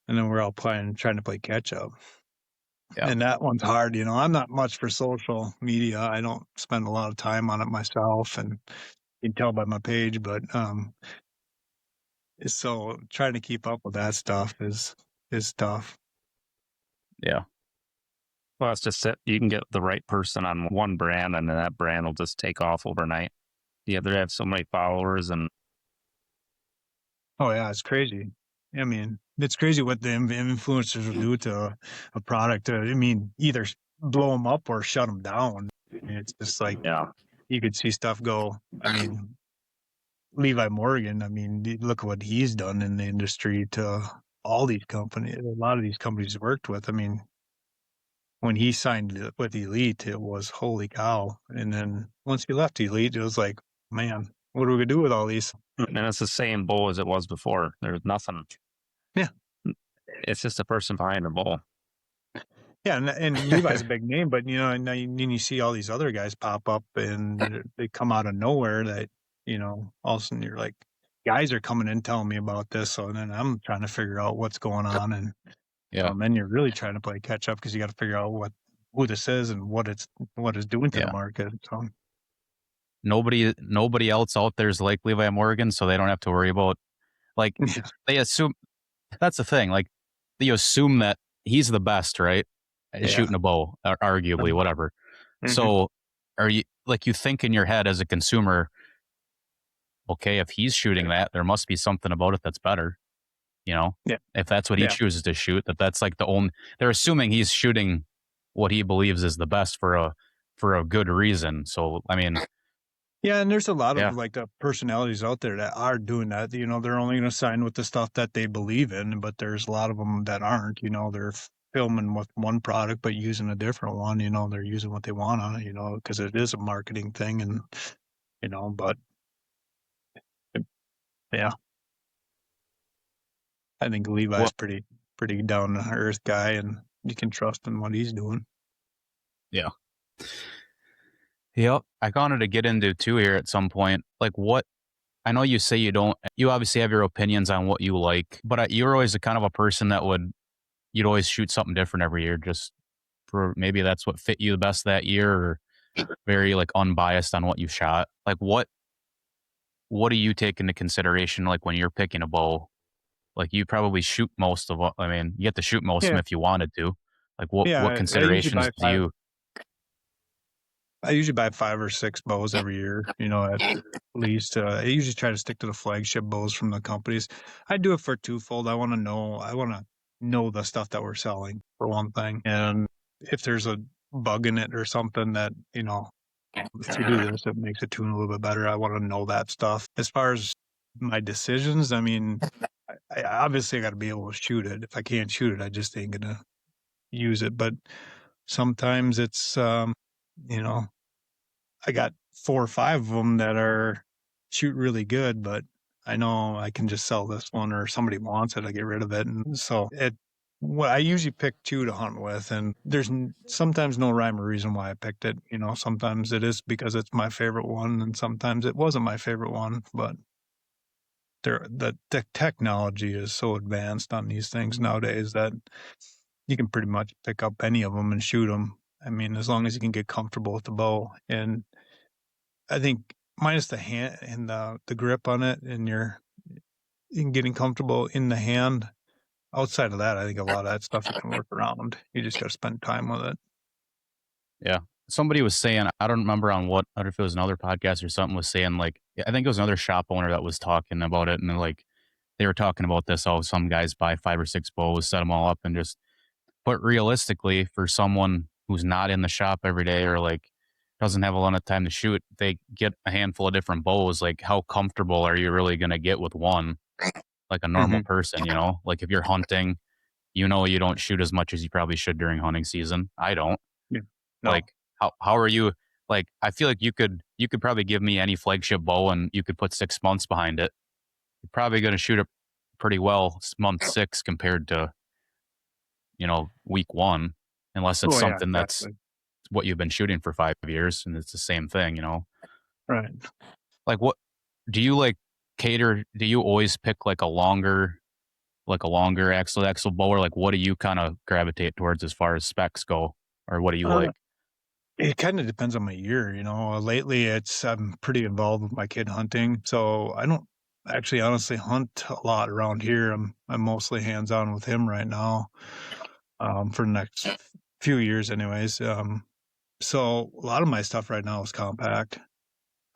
then we're all trying to play catch up. Yeah, And that one's hard. I'm not much for social media. I don't spend a lot of time on it myself, and you can tell by my page, but so trying to keep up with that stuff is tough. yeah, Well, it's just that you can get the right person on one brand, and then that brand will just take off overnight. You either have so many followers, and Oh yeah, it's crazy. I mean, it's crazy what the influencers will do to a product. I mean, either blow them up or shut them down. It's just like yeah, you could see stuff go. I mean, Levi Morgan, I mean, look what he's done in the industry to all these companies. A lot of these companies he worked with. I mean, when he signed with Elite, it was holy cow. And then once he left Elite, it was like, man, what are we gonna do with all these? and it's the same bowl as it was before. There's nothing. Yeah. It's just a person behind a bowl. Yeah, and Levi's a big name, but and then you see all these other guys pop up, and they come out of nowhere. That all of a sudden you're like, guys are coming in telling me about this, so then I'm trying to figure out what's going on, and yeah, then you're really trying to play catch up because you got to figure out who this is and what it's doing to the yeah. market. So Nobody else out there is like Levi Morgan, so they don't have to worry about like they assume that's the thing. Like you assume that he's the best, right? At yeah, shooting a bow, or arguably, whatever. Mhm. So are you like you think in your head as a consumer, okay, if he's shooting that, there must be something about it that's better. Yeah, If that's what he yeah. chooses to shoot, that's like the only. They're assuming he's shooting what he believes is the best for a good reason. So I mean, Yeah, and there's a lot of yeah, like the personalities out there that are doing that. They're only going to sign with the stuff that they believe in, but there's a lot of them that aren't. They're filming with one product but using a different one. They're using what they want on it. Because it is a marketing thing, and But yeah, I think Levi's well, pretty down to earth guy, and you can trust in what he's doing. yeah. Yep. I wanted to get into too here at some point. Like what I know you say you don't, you obviously have your opinions on what you like, but you're always a kind of a person that would you'd always shoot something different every year, just for maybe that's what fit you the best that year, or very like unbiased on what you shot. Like what do you take into consideration like when you're picking a bow? Like you probably shoot most of I mean, you get to shoot most of them Yeah. if you wanted to. Like Yeah. what considerations do you I usually buy 5 or 6 bows every year, at least. I usually try to stick to the flagship bows from the companies. I do it for twofold. I want to know the stuff that we're selling, for one thing. And if there's a bug in it or something that, if you do this, it makes it tune a little bit better. I want to know that stuff. As far as my decisions, I mean, I obviously got to be able to shoot it. If I can't shoot it, I just ain't going to use it. But sometimes it's, I got 4 or 5 of them that are shoot really good, but I know I can just sell this one, or somebody wants it, I get rid of it. And so I usually pick 2 to hunt with, and there's sometimes no rhyme or reason why I picked it. Sometimes it is because it's my favorite one, and sometimes it wasn't my favorite one. But the technology is so advanced on these things nowadays that you can pretty much pick up any of them and shoot them. I mean, as long as you can get comfortable with the bow. And I think minus the hand and the grip on it, and in getting comfortable in the hand. Outside of that, I think a lot of that stuff you can work around. You just got to spend time with it. Yeah. Somebody was saying, I don't remember on what, I don't know if it was another podcast or something, was saying like, I think it was another shop owner that was talking about it. And like, they were talking about this. Oh, some guys buy 5 or 6 bows, set them all up and just, but realistically for someone who's not in the shop every day or like doesn't have a lot of time to shoot, they get a handful of different bows. Like how comfortable are you really going to get with one? Like a normal person, like if you're hunting, you don't shoot as much as you probably should during hunting season. I don't. Yeah. No. Like how are you? Like I feel like you could probably give me any flagship bow and you could put 6 months behind it. You're probably going to shoot it pretty well month 6 compared to week 1, unless it's something that's what you've been shooting for 5 years and it's the same thing. Right. Like what do you like cater? Do you always pick like a longer axle bow, or like what do you kind of gravitate towards as far as specs go, or what do you like? It kind of depends on my year. Lately I'm pretty involved with my kid hunting, so I don't actually honestly hunt a lot around here. I'm mostly hands on with him right now, for the next few years anyways. So a lot of my stuff right now is compact.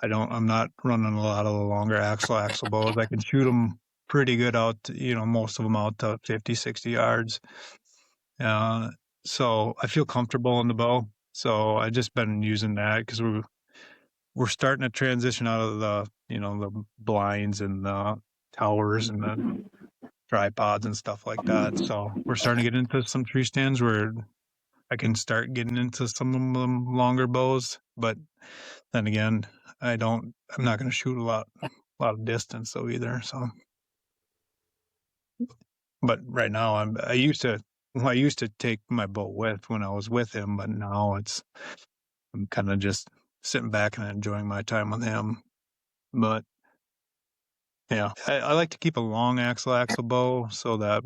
I'm not running a lot of the longer axle bows. I can shoot them pretty good out, most of them out to 50, 60 yards. So I feel comfortable in the bow. So I just been using that because we're starting to transition out of the blinds and the towers and the tripods and stuff like that. So we're starting to get into some tree stands where I can start getting into some of them longer bows. But then again, I'm not going to shoot a lot of distance though either. So, but right now I used to take my bow with when I was with him, but now I'm kind of just sitting back and enjoying my time with him. But yeah, I like to keep a long axle bow so that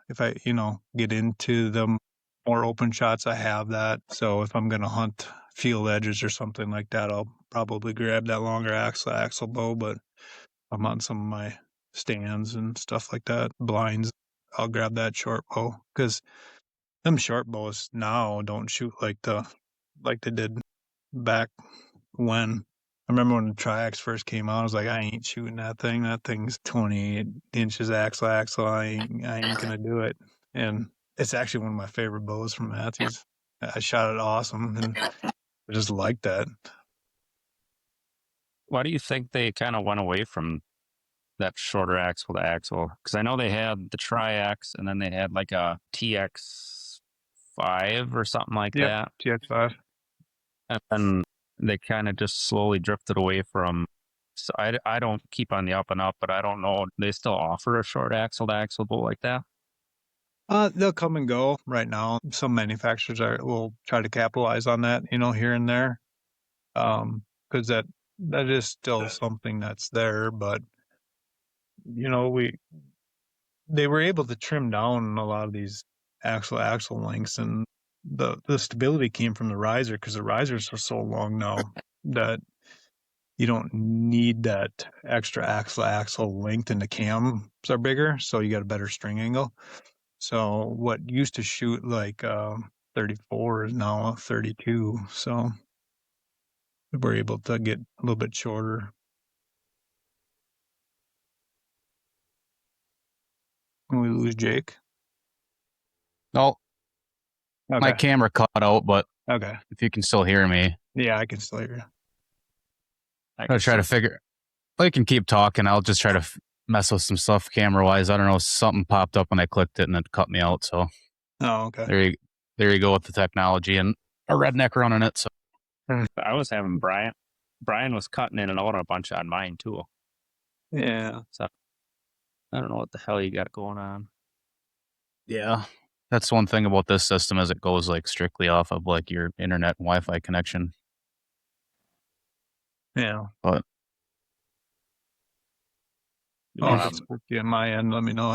if I, get into the more open shots, I have that. So if I'm going to hunt field edges or something like that, I'll probably grab that longer axle bow. But I'm on some of my stands and stuff like that, blinds, I'll grab that short bow, because them short bows now don't shoot like they did back when. I remember when the Triax first came out, I was like, I ain't shooting that thing. That thing's 28 inches axle. I ain't gonna do it. And it's actually one of my favorite bows from Matthews. I shot it awesome, and I just like that. Why do you think they kind of went away from that shorter axle to axle? Because I know they had the Triax, and then they had like a TX5 or something like that. TX5. And then they kind of just slowly drifted away from. So I don't keep on the up and up, but I don't know. They still offer a short axle to axle bow like that? They'll come and go right now. Some manufacturers will try to capitalize on that, here and there. Because that is still something that's there, but we they were able to trim down a lot of these axle lengths, and the stability came from the riser, because the risers are so long now that you don't need that extra axle length, and the cams are bigger, so you got a better string angle. So what used to shoot like 34 is now 32. So we're able to get a little bit shorter. When we lose Jake. No, Okay. my camera cut out, but Okay. if you can still hear me, Yeah, I can still hear you. I'll try to figure. I can keep talking. I'll just try to mess with some stuff camera wise. I don't know. Something popped up when I clicked it and it cut me out. So Oh, okay. there you go with the technology and a redneck running it. So I was having Brian was cutting in and out a bunch on mine too. Yeah. So I don't know what the hell you got going on. yeah, that's one thing about this system is it goes like strictly off of like your internet and Wi-Fi connection. Yeah. But If it's working on my end, let me know.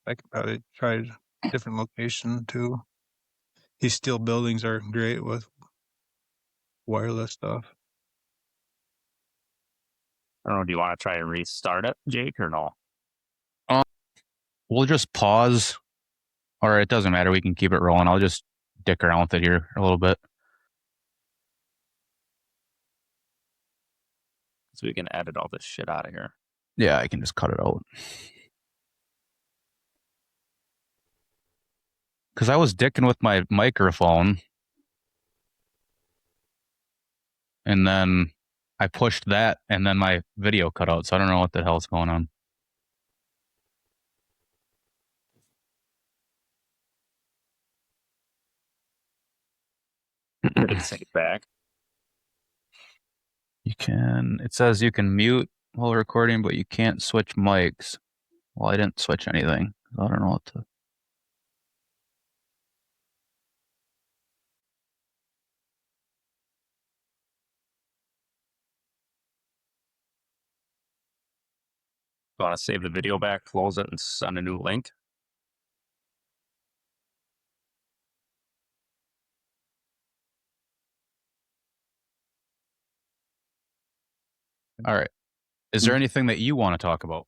I could probably try a different location too. These steel buildings are great with wireless stuff. I don't know. Do you want to try and restart it, Jake, or no? we'll just pause, or it doesn't matter. We can keep it rolling. I'll just dick around with it here a little bit. So we can edit all this shit out of here. Yeah, I can just cut it out. Because I was dicking with my microphone, and then I pushed that, and then my video cut out. So I don't know what the hell's going on. Let's take it back. You can. It says you can mute while recording, but you can't switch mics. Well, I didn't switch anything. I don't know what to. Want to save the video back, close it, and send a new link? All right. Is there anything that you want to talk about?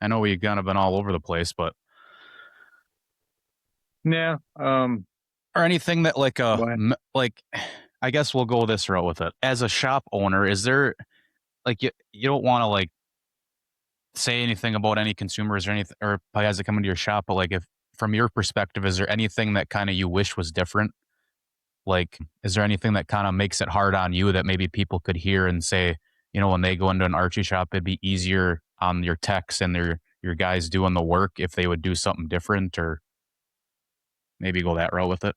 I know we've kind of been all over the place, but Yeah. or anything that like like I guess we'll go this route with it. As a shop owner, is there like you don't want to like say anything about any consumers or anything or guys that come into your shop, but like if from your perspective, is there anything that kind of you wish was different? Like, is there anything that kind of makes it hard on you that maybe people could hear and say, you know, when they go into an archery shop, it'd be easier on your techs and your guys doing the work if they would do something different, or maybe go that route with it?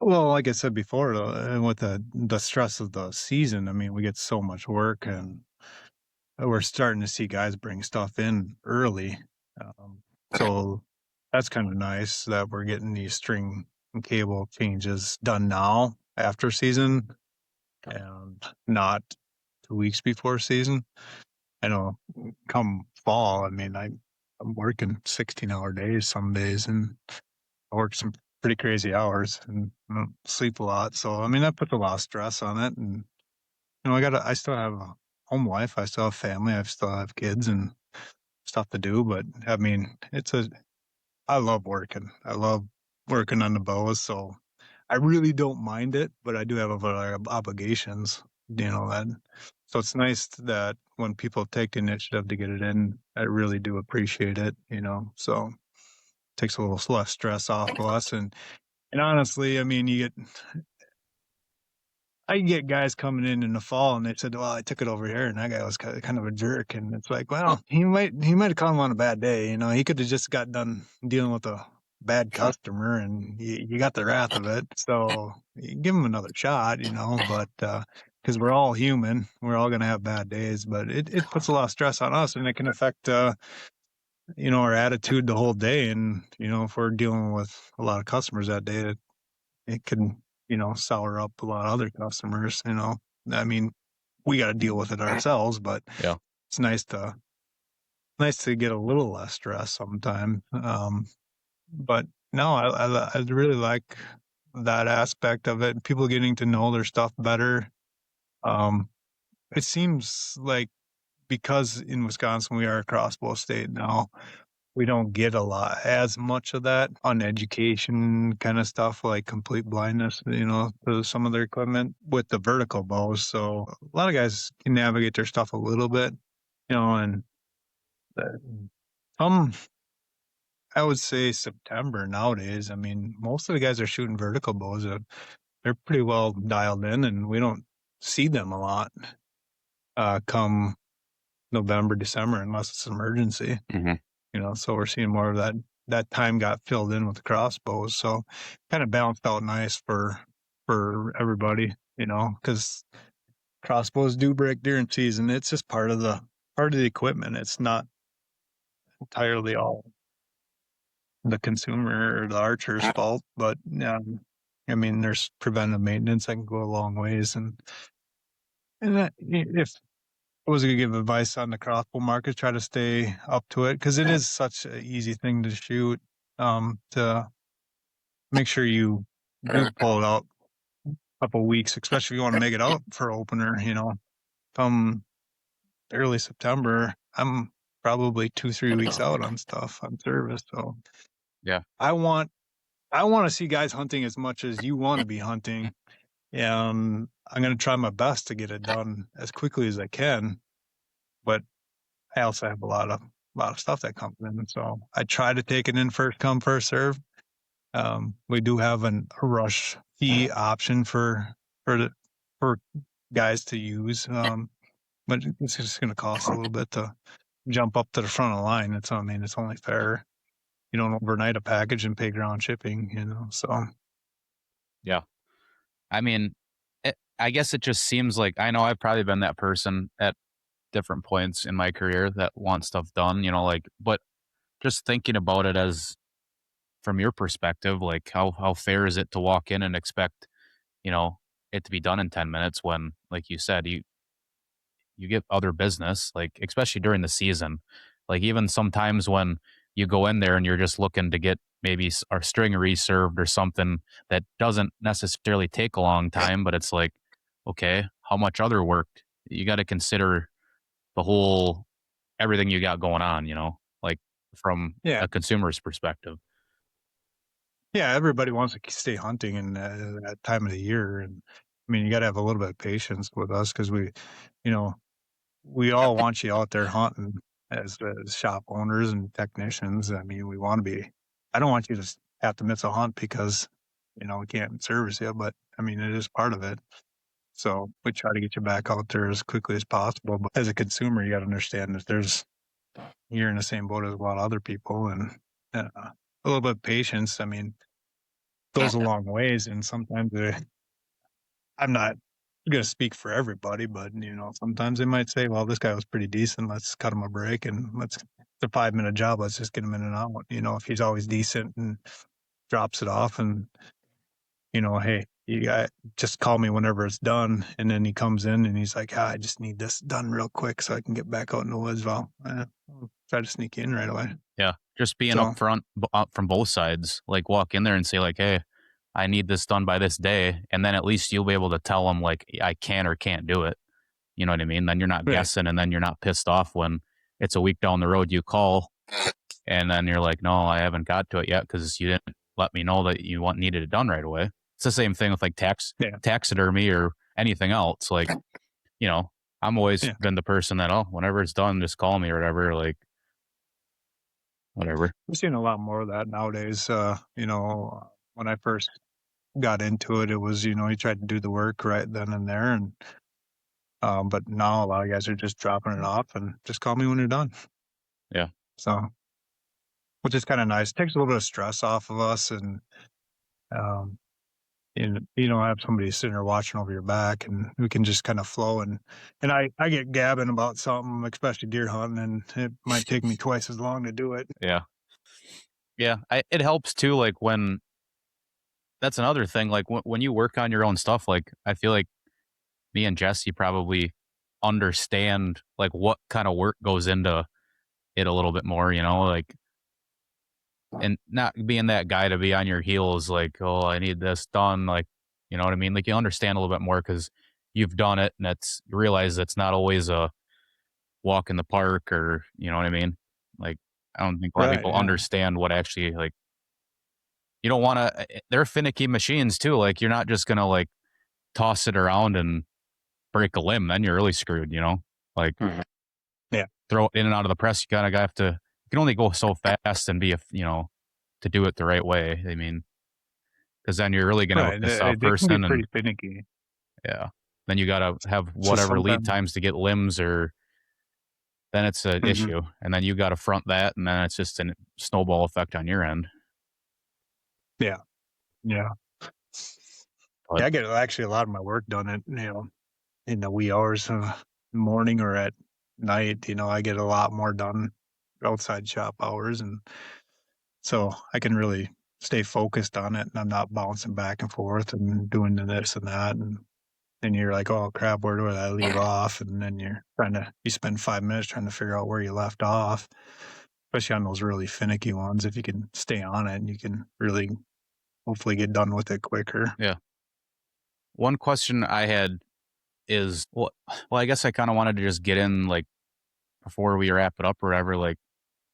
Well, like I said before, with the stress of the season, I mean, we get so much work, and we're starting to see guys bring stuff in early. So that's kind of nice that we're getting these string and cable changes done now after season and not 2 weeks before season. I know come fall, I mean, I'm working 16-hour days some days, and I work some pretty crazy hours and I don't sleep a lot. So, I mean, that puts a lot of stress on it. And, you know, I still have a home life. I still have family. I still have kids and stuff to do. But I mean, I love working. I love working on the bows. So I really don't mind it, but I do have a lot of obligations, you know, that. So it's nice that when people take the initiative to get it in, I really do appreciate it, you know, so it takes a little less stress off of us. And honestly, I mean, I get guys coming in the fall and they said, well, I took it over here and that guy was kind of a jerk. And it's like, well, he might have caught him on a bad day. You know, he could have just got done dealing with a bad customer and you got the wrath of it. So you give him another shot, you know, but, cause we're all human, we're all going to have bad days, but it puts a lot of stress on us and it can affect, you know, our attitude the whole day. And, you know, if we're dealing with a lot of customers that day, it can, you know, sour up a lot of other customers, you know. I mean, we got to deal with it ourselves, but yeah, it's nice to nice to get a little less stress sometimes. But no, I really like that aspect of it. People getting to know their stuff better. It seems like because in Wisconsin we are a crossbow state now, we don't get as much of that on education kind of stuff, like complete blindness, to some of their equipment with the vertical bows. So a lot of guys can navigate their stuff a little bit, and some, I would say September nowadays. I mean, most of the guys are shooting vertical bows. They're pretty well dialed in, and we don't see them a lot come November, December, unless it's an emergency. So we're seeing more of that time got filled in with the crossbows. So kind of balanced out nice for everybody, because crossbows do break during season. It's just part of the equipment. It's not entirely all the consumer or the archer's fault, but I mean, there's preventive maintenance that can go a long ways. And if I was going to give advice on the crossbow market, try to stay up to it, because it is such an easy thing to shoot. To make sure you do pull it out a couple weeks, especially if you want to make it out for opener. Come early September, I'm probably 2-3 weeks out on stuff on service. So Yeah. I want to see guys hunting as much as you want to be hunting, and I'm going to try my best to get it done as quickly as I can. But I also have a lot of stuff that comes in, so I try to take it in first come first serve. We do have a rush fee option for guys to use, but it's just going to cost a little bit to jump up to the front of the line. It's only fair. You don't overnight a package and pay ground shipping, so. Yeah. I mean, I guess it just seems like, I know I've probably been that person at different points in my career that wants stuff done, but just thinking about it as from your perspective, like how fair is it to walk in and expect, it to be done in 10 minutes when, like you said, you get other business, like especially during the season, like even sometimes when you go in there and you're just looking to get maybe our string reserved or something that doesn't necessarily take a long time, but it's like, okay, how much other work you got to consider the whole everything you got going on, like from Yeah. a consumer's perspective. Yeah, everybody wants to stay hunting in that time of the year, and I mean, you got to have a little bit of patience with us, because we all want you out there hunting as shop owners and technicians. I mean, we want to be. I don't want you to have to miss a hunt because we can't service you, but I mean, it is part of it. So we try to get you back out there as quickly as possible. But as a consumer, you got to understand that you're in the same boat as a lot of other people, and a little bit of patience, I mean, goes a long ways. And sometimes I'm not going to speak for everybody, but sometimes they might say, well, this guy was pretty decent. Let's cut him a break, and it's a 5-minute job. Let's just get him in and out. If he's always decent and drops it off, and hey, you got just call me whenever it's done. And then he comes in and he's like, I just need this done real quick so I can get back out in the woods. Well, I'll try to sneak in right away. Yeah. Just being upfront from both sides, like walk in there and say like, hey, I need this done by this day. And then at least you'll be able to tell them like, I can or can't do it. You know what I mean? Then you're not guessing, and then you're not pissed off when it's a week down the road you call and then you're like, no, I haven't got to it yet because you didn't let me know that you needed it done right away. It's the same thing with like taxidermy or anything else. Like, I'm always been the person that, whenever it's done, just call me or whatever. Like, whatever. We're seeing a lot more of that nowadays. When I first got into it, it was, you tried to do the work right then and there. And, but now a lot of guys are just dropping it off and just call me when you're done. Yeah. So, which is kind of nice. It takes a little bit of stress off of us, and, you don't have somebody sitting there watching over your back, and we can just kind of flow. And I get gabbing about something, especially deer hunting, and it might take me twice as long to do it. Yeah. Yeah. It helps too. Like that's another thing. Like when you work on your own stuff, like I feel like me and Jesse probably understand like what kind of work goes into it a little bit more, like, and not being that guy to be on your heels, like, oh, I need this done. Like, you know what I mean? Like, you understand a little bit more because you've done it, and you realize it's not always a walk in the park, or, you know what I mean? Like, I don't think a lot of Right. people Yeah. understand what actually, like, you don't want to, they're finicky machines too. Like, you're not just going to like toss it around and break a limb. Then you're really screwed, like Mhm. Yeah. throw it in and out of the press. You gotta have to, you can only go so fast and to do it the right way. I mean, because then you're really going to have a Right. pissed off They can person. get pretty And finicky. yeah, then you got to have So whatever lead sometimes, times to get limbs, or then it's an Mhm. issue. And then you got to front that. And then it's just a snowball effect on your end. Yeah. Yeah. But Yeah. I get actually a lot of my work done at, in the wee hours of the morning or at night. I get a lot more done outside shop hours. And so I can really stay focused on it, and I'm not bouncing back and forth and doing this and that. And then you're like, oh crap, where do I leave off? And then you spend 5 minutes trying to figure out where you left off, especially on those really finicky ones. If you can stay on it, and you can really hopefully get done with it quicker. yeah, one question I had is, well, I guess I kind of wanted to just get in, like, before we wrap it up or whatever, like,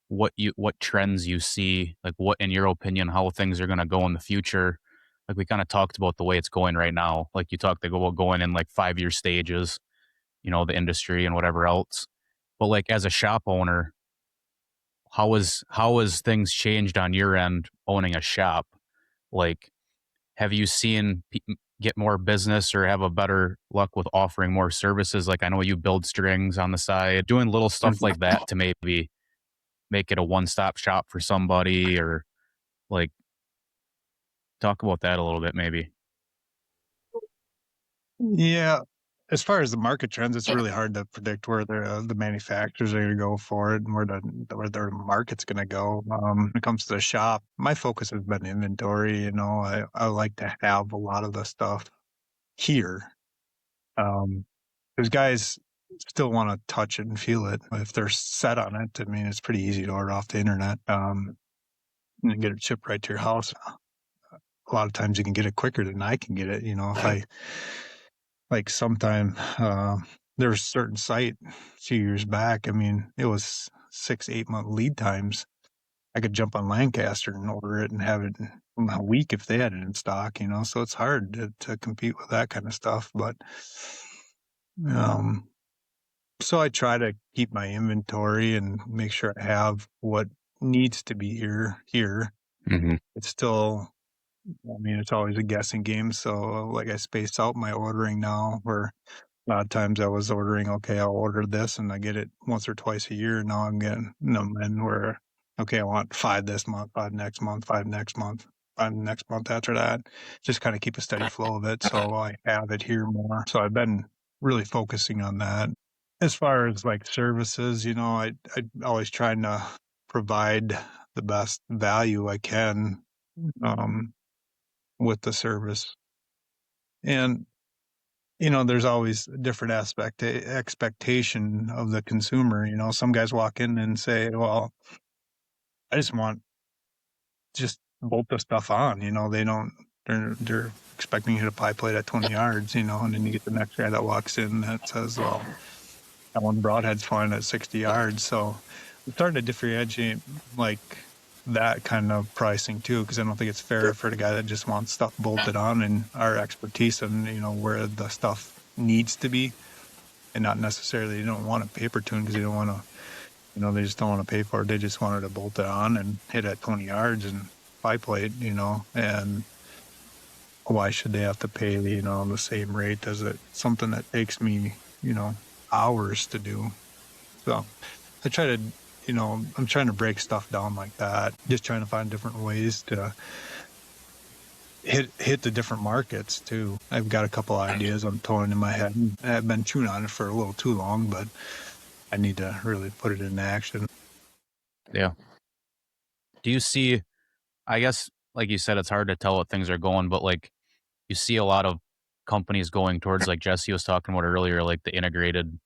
what trends you see, like, what, in your opinion, how things are going to go in the future. Like, we kind of talked about the way it's going right now. Like, you talked about going in like 5-year stages, the industry and whatever else. But like, as a shop owner, how has things changed on your end owning a shop? Like, have you seen get more business or have a better luck with offering more services? Like, I know you build strings on the side, doing little stuff Mhm. like that to maybe make it a one-stop shop for somebody, or like, talk about that a little bit maybe. Yeah. As far as the market trends, it's really hard to predict where the manufacturers are going to go for it and where their market's going to go. When it comes to the shop, my focus has been inventory. I like to have a lot of the stuff here. Because guys still want to touch it and feel it. If they're set on it, I mean, it's pretty easy to order off the internet and get it shipped right to your house. A lot of times you can get it quicker than I can get it. If I like sometime, there was a certain site a few years back. I mean, it was 6, 8 month lead times. I could jump on Lancaster and order it and have it in a week if they had it in stock, so it's hard to compete with that kind of stuff. But, um, so I try to keep my inventory and make sure I have what needs to be here. Mm-hmm. It's still, I mean, it's always a guessing game. So like I space out my ordering now, where a lot of times I was ordering, okay, I'll order this and I get it once or twice a year. Now I'm getting them in where, okay, I want 5 this month, 5 next month, 5 next month, 5 next month after that. Just kind of keep a steady flow of it. So I have it here more. So I've been really focusing on that. As far as like services, I always trying to provide the best value I can um, with the service. And there's always a different expectation of the consumer. Some guys walk in and say, well, I just want just bolt the stuff on. They're expecting you to pie plate at 20 yards, and then you get the next guy that walks in that says, well, that one broadhead's fine at 60 yards. So I'm starting to differentiate like that kind of pricing too, because I don't think it's fair for the guy that just wants stuff bolted on, and our expertise and where the stuff needs to be, and not necessarily you don't want a paper tune because you don't want to, they just don't want to pay for it. They just wanted to bolt it on and hit at 20 yards and pie plate, and why should they have to pay, the same rate as it something that takes me, hours to do. So I try to, I'm trying to break stuff down like that, just trying to find different ways to hit the different markets too. I've got a couple ideas I'm throwing in my head. I've been chewing on it for a little too long, but I need to really put it into action. Yeah. Do you see, I guess, like you said, it's hard to tell what things are going, but like, you see a lot of companies going towards, like Jesse was talking about earlier, like the integrated,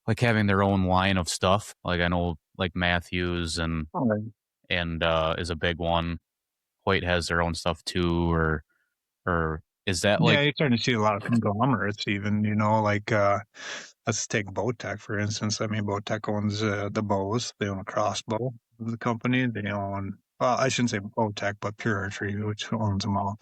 like having their own line of stuff. Like, I know like Matthews and Oh, is a big one. Hoyt has their own stuff too, or is that yeah, like you're starting to see a lot of conglomerates even, like, let's take Bowtech, for instance. I mean, Bowtech owns the bows. They own a crossbow, the company. They own, well, I shouldn't say Bowtech, but Pure Archery, which owns them all.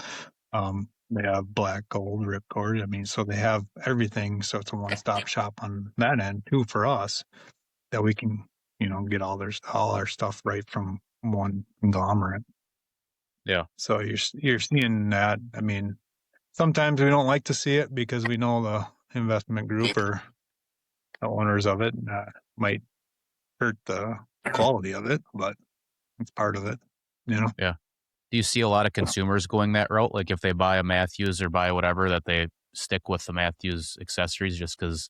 They have black, gold, ripcord. I mean, so they have everything. So it's a one-stop shop on that end too for us, that we can, get all our stuff right from one conglomerate. yeah. So you're seeing that. I mean, sometimes we don't like to see it because we know the investment group or the owners of it might hurt the quality of it, but it's part of it, Yeah. Do you see a lot of consumers going that route? Like if they buy a Matthews or buy whatever, that they stick with the Matthews accessories just because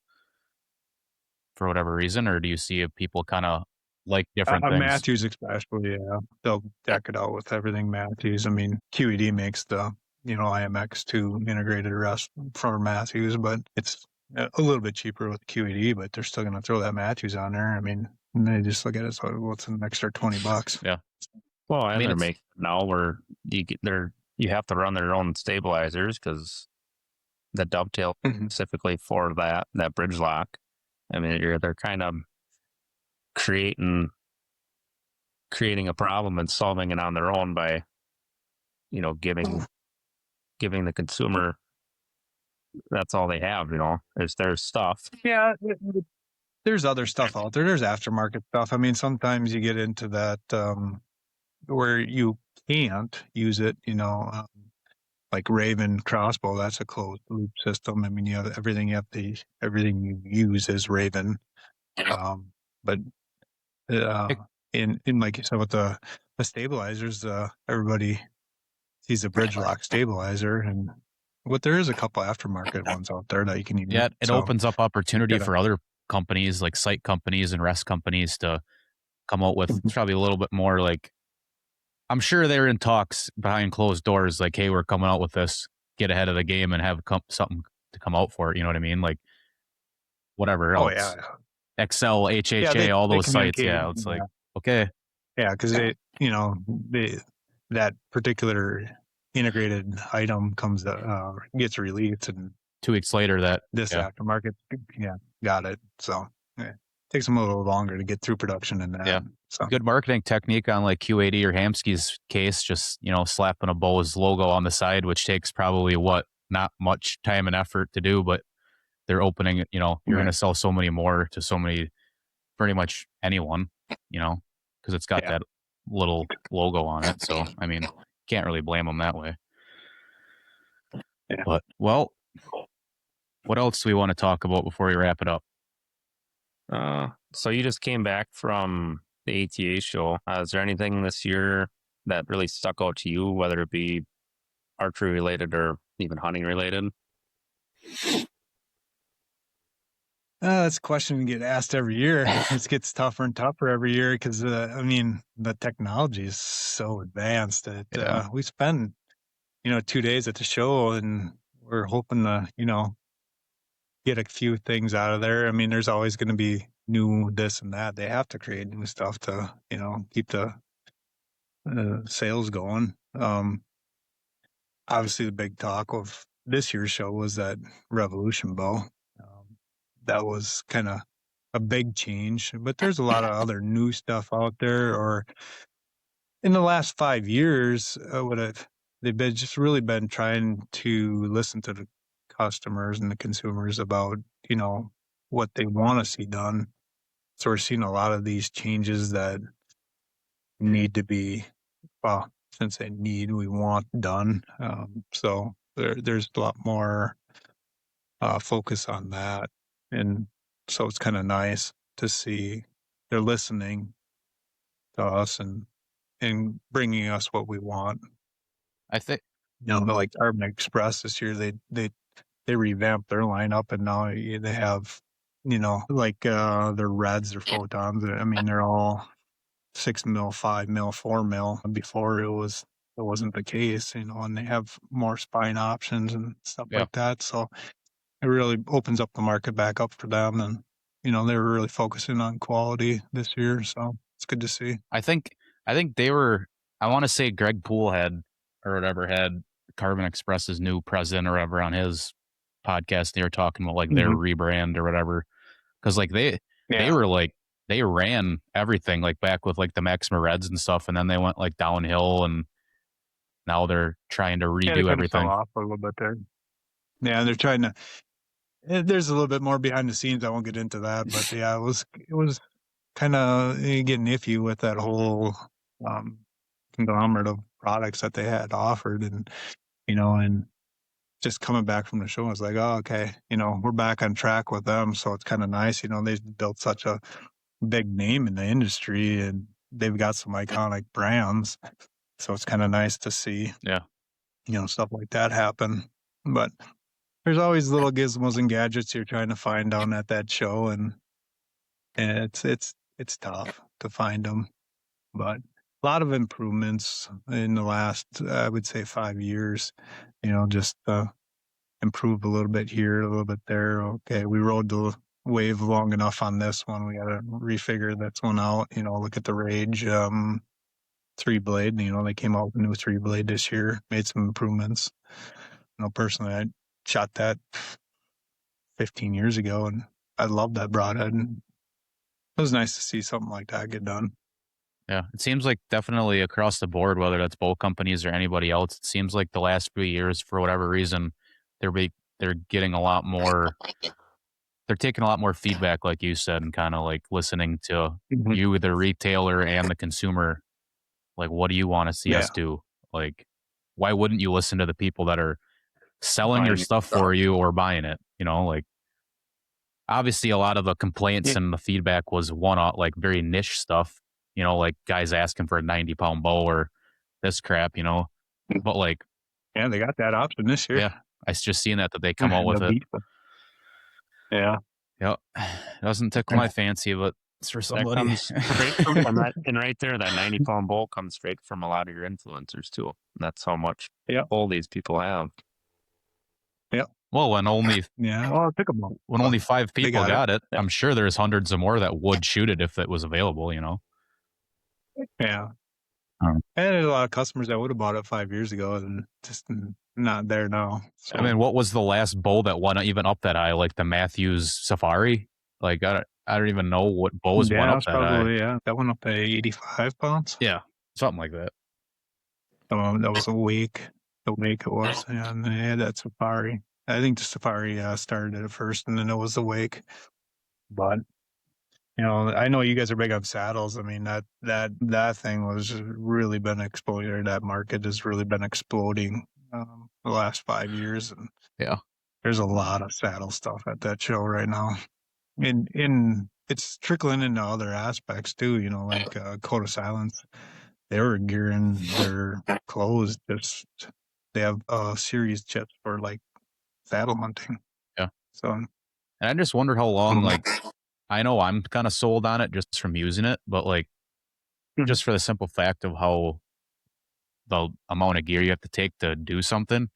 for whatever reason, or do you see if people kind of like different things? Matthews especially, yeah, they'll deck it out with everything Matthews. I mean, QED makes the IMX2 integrated rest for Matthews, but it's a little bit cheaper with QED, but they're still going to throw that Matthews on there. I mean, and they just look at it, so what's an extra $20? Yeah. Well, and I mean, they're it's- making now where you have to run their own stabilizers because the dovetail Mhm. specifically for that bridge lock. I mean, they're kind of creating a problem and solving it on their own by giving the consumer, that's all they have, is their stuff. Yeah, there's other stuff out there. There's aftermarket stuff. I mean, sometimes you get into that where you can't use it, like Raven crossbow. That's a closed loop system. I mean, you have everything you use is Raven. But in like you said with the stabilizers, everybody sees a bridge lock stabilizer, but there is a couple aftermarket ones out there that you can use. Yeah, it So, opens up opportunity gotta- for other companies like site companies and rest companies to come out with Mhm. probably a little bit more like, I'm sure they're in talks behind closed doors, like, hey, we're coming out with this, get ahead of the game and have something to come out for it. You know what I mean? Like whatever Oh else, yeah, Excel, HHA, all they those sites. communicate. Yeah, it's like, okay, Yeah, because that particular integrated item gets released, and 2 weeks later that, this yeah, aftermarket, got it. So takes them a little longer to get through production and that. Yeah. So good marketing technique on like Q80 or Hamsky's case, just, slapping a Bose logo on the side, which takes probably not much time and effort to do, but they're opening it, you're going to Right. sell so many more to so many, pretty much anyone, because it's got Yeah. that little logo on it. So, I mean, can't really blame them that way. Yeah. But, well, what else do we want to talk about before we wrap it up? So you just came back from the ATA show. Is there anything this year that really stuck out to you, whether it be archery related or even hunting related? That's a question we get asked every year. It gets tougher and tougher every year because, the technology is so advanced that Yeah. we spend, 2 days at the show, and we're hoping to, get a few things out of there. I mean, there's always going to be new this and that. They have to create new stuff to, keep the sales going. Obviously, the big talk of this year's show was that Revolution bow. That was kind of a big change, but there's a lot of other new stuff out there. Or in the last 5 years, they've really been trying to listen to the customers and the consumers about, what they want to see done. So we're seeing a lot of these changes that need to be, well, since we want done. So there's a lot more focus on that. And so it's kind of nice to see they're listening to us and bringing us what we want. I think, Like Urban Express this year, they revamped their lineup, and now they have, like their reds, their photons. I mean, they're all 6 mil, 5 mil, 4 mil. Before it wasn't the case, and they have more spine options and stuff Yeah. like that. So it really opens up the market back up for them, and they were really focusing on quality this year. So it's good to see. I think they were. I want to say Greg Poole had Carbon Express's new president or whatever on his podcast. They were talking about like their rebrand or whatever, because like they were like they ran everything like back with like the Maxima Reds and stuff, and then they went like downhill, and now they're trying to they redo kind of everything. fell off a little bit there. Yeah, they're trying to. There's a little bit more behind the scenes. I won't get into that, but yeah, it was kind of getting iffy with that whole conglomerate of products that they had offered, and and just coming back from the show, I was like, oh, okay, we're back on track with them, so it's kind of nice. They've built such a big name in the industry, and they've got some iconic brands, so it's kind of nice to see, stuff like that happen. But there's always little gizmos and gadgets you're trying to find down at that show, and it's tough to find them. But a lot of improvements in the last, I would say, 5 years. Just improve a little bit here, a little bit there. Okay, we rode the wave long enough on this one. We got to refigure this one out. Look at the Rage 3-blade. They came out with a new 3-blade this year, made some improvements. Personally, I shot that 15 years ago, and I loved that broadhead. And it was nice to see something like that get done. Yeah, it seems like definitely across the board, whether that's boat companies or anybody else, it seems like the last few years, for whatever reason, they're getting a lot more. They're taking a lot more feedback, like you said, and kind of like listening to you, the retailer, and the consumer. Like, what do you want to see us do? Like, why wouldn't you listen to the people that are selling your stuff for you or buying it? Like, obviously, a lot of the complaints and the feedback was one-off, like very niche stuff. Like guys asking for a 90-pound bow or this crap. But like, yeah, they got that option this year. Yeah, I just seen that they come out with it. Yeah. Yep. It doesn't tickle my fancy, but it's for somebody. That comes straight from that, and right there, that 90-pound bowl comes straight from a lot of your influencers too. That's how much pull these people have. Yep. Well, when only well, it took them when only 5 people got it, I'm sure there's hundreds of more that would shoot it if it was available. Yeah. And there's a lot of customers that would have bought it 5 years ago and just not there now. So. I mean, what was the last bow that went even up that high? Like the Matthews Safari? Like I don't even know what bows went up that probably, high. Yeah, that went up to 85 pounds. Yeah, something like that. That was a Wake. The Wake it was, and they had that Safari. I think the Safari started it first, and then it was the Wake. But I know you guys are big on saddles. I mean, that thing was really been exploding. That market has really been exploding the last 5 years, and there's a lot of saddle stuff at that show right now. And it's trickling into other aspects too. Like Code of Silence, they were gearing their clothes. They have series chips for like saddle hunting. Yeah. So, and I just wonder how long. Like, I know I'm kind of sold on it just from using it, but like, just for the simple fact of how the amount of gear you have to take to do something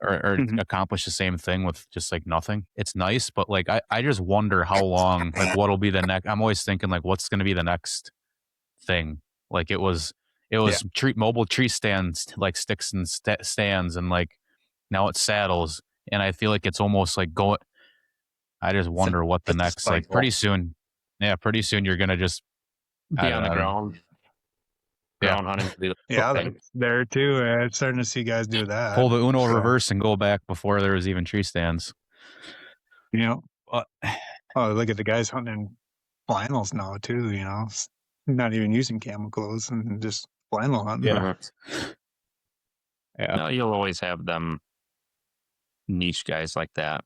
or accomplish the same thing with just like nothing. It's nice, but like, I just wonder how long, like what'll be the next. I'm always thinking like, what's going to be the next thing? Like it was mobile tree stands, like sticks and stands, and like now it's saddles. And I feel like it's almost like going. I just wonder what the next, like pretty soon you're going to just be on the ground. Ground hunting. That's there too. I'm starting to see guys do that. Pull the Uno reverse and go back before there was even tree stands. Oh, look at the guys hunting flannels now too. Not even using camo clothes and just flannel hunting. Yeah. No, you'll always have them niche guys like that.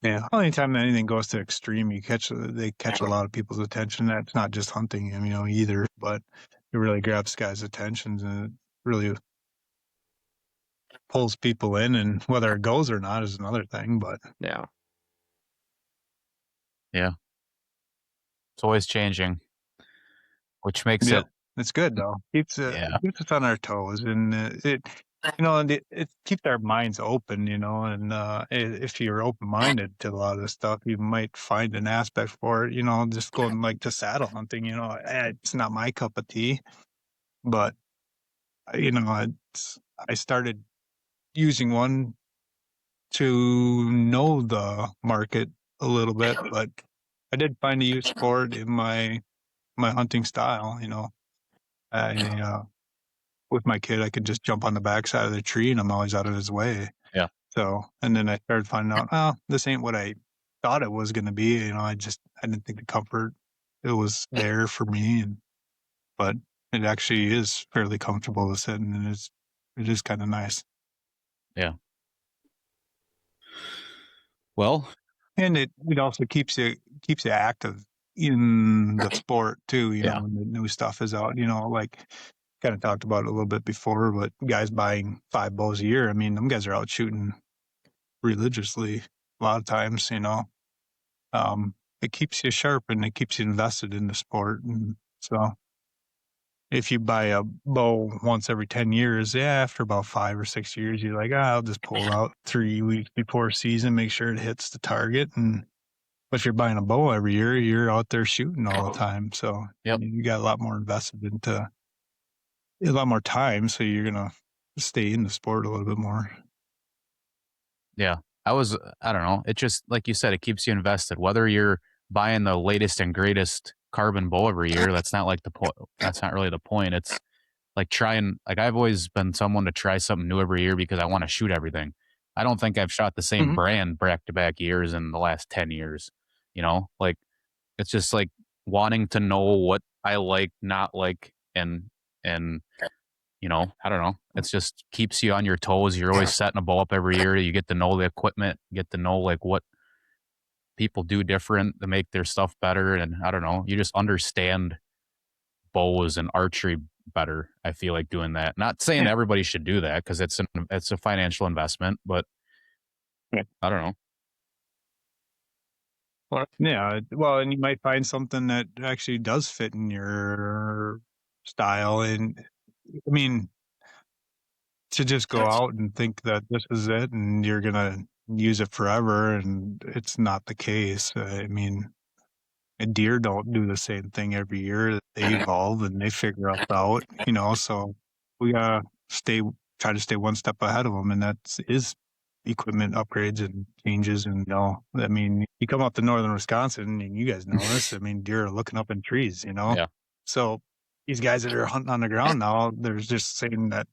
Yeah. Anytime anything goes to extreme, they catch a lot of people's attention. That's not just hunting, either, but it really grabs guys' attention and it really pulls people in, and whether it goes or not is another thing, but yeah. It's always changing, which makes it. It's good though. Keeps us on our toes, and and it keeps our minds open, and if you're open-minded to a lot of this stuff, you might find an aspect for it, just going like to saddle hunting, it's not my cup of tea, but I started using one to know the market a little bit, but I did find a use for it in my hunting style. I with my kid, I could just jump on the backside of the tree and I'm always out of his way. Yeah. So, and then I started finding out, oh, this ain't what I thought it was going to be. I didn't think the comfort, it was there for me. But it actually is fairly comfortable to sit in, and it is kind of nice. Yeah. Well, and it also keeps you active in the sport too, Yeah. when the new stuff is out, like kind of talked about it a little bit before, but guys buying 5 bows a year, I mean, them guys are out shooting religiously a lot of times, it keeps you sharp and it keeps you invested in the sport. And so if you buy a bow once every 10 years, after about 5 or 6 years, you're like, I'll just pull it out 3 weeks before season, make sure it hits the target. And if you're buying a bow every year, you're out there shooting all the time. So Yep. you got a lot more invested into a lot more time. So you're going to stay in the sport a little bit more. Yeah. I don't know. It just, like you said, it keeps you invested. Whether you're buying the latest and greatest carbon bow every year, that's not like the point. That's not really the point. It's like I've always been someone to try something new every year because I want to shoot everything. I don't think I've shot the same Mhm. brand back to back years in the last 10 years. Like it's just like wanting to know what I like, not like, and I don't know. It's just keeps you on your toes. You're always setting a bow up every year. You get to know the equipment, get to know like what people do different to make their stuff better. And I don't know, you just understand bows and archery better. I feel like doing that. Not saying Yeah. everybody should do that because it's a financial investment, but Yeah. I don't know. Yeah. Well, and you might find something that actually does fit in your style. And I mean, to just go out and think that this is it and you're going to use it forever, and it's not the case. I mean, deer don't do the same thing every year. They evolve and they figure us out, so we gotta try to stay one step ahead of them. And that is equipment upgrades and changes. And, I mean, you come up to northern Wisconsin and you guys know this. I mean, deer are looking up in trees, Yeah. So these guys that are hunting on the ground now, they're just saying that,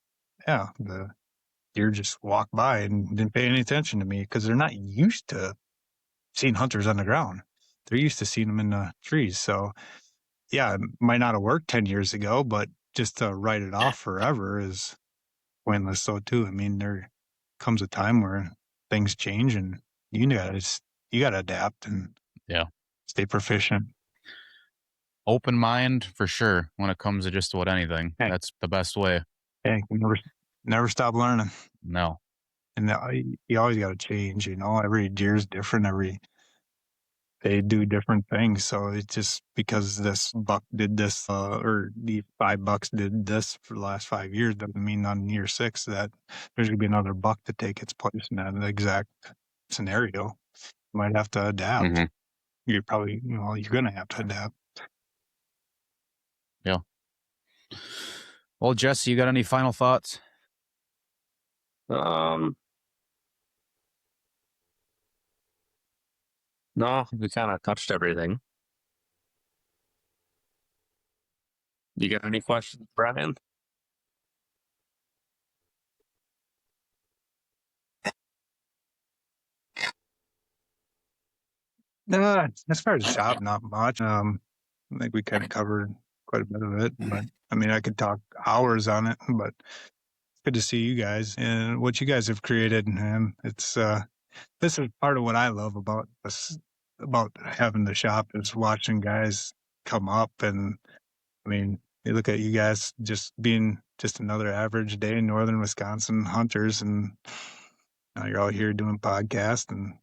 yeah, the deer just walked by and didn't pay any attention to me because they're not used to seeing hunters on the ground. They're used to seeing them in the trees. So, yeah, it might not have worked 10 years ago, but just to write it off forever is pointless. So, too, I mean, there comes a time where things change and you gotta adapt and Yeah. stay proficient. Open mind for sure when it comes to just about anything. Hey. That's the best way. Hey, never stop learning. No. And you always got to change, every deer's different. They do different things. So it's just because this buck did this, or the 5 bucks did this for the last 5 years, doesn't mean on year 6 that there's going to be another buck to take its place in that exact scenario. You might have to adapt. Mhm. You're probably, you're going to have to adapt. Yeah. Well, Jesse, you got any final thoughts? No, we kind of touched everything. You got any questions, Brian? No, as far as the shop, not much. I think we kind of covered quite a bit of it, but I mean, I could talk hours on it, but it's good to see you guys and what you guys have created. And it's, this is part of what I love about this, about having the shop, is watching guys come up. And I mean, you look at you guys just being just another average day in northern Wisconsin hunters, and now you're out here doing podcasts and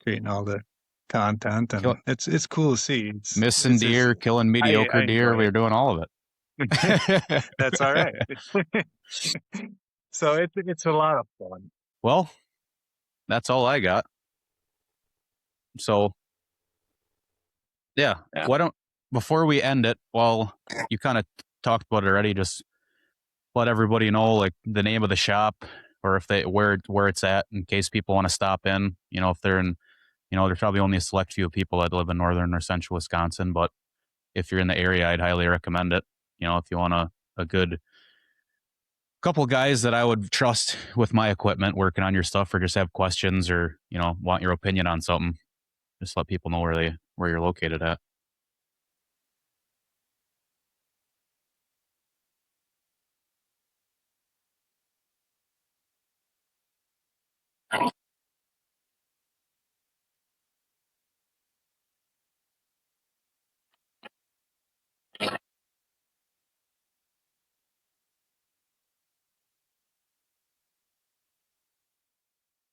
creating all the content, and it's cool to see. Missing deer, killing mediocre deer. enjoy We're doing all of it. it. That's all right. So it's a lot of fun. Well, that's all I got. So, yeah. Why don't, before we end it, well, you kind of talked about it already, just let everybody know like the name of the shop, or if they where it's at, in case people want to stop in. If they're in, there's probably only a select few people that live in northern or central Wisconsin, but if you're in the area, I'd highly recommend it. If you want a good couple guys that I would trust with my equipment working on your stuff, or just have questions, or want your opinion on something, just let people know where you're located at.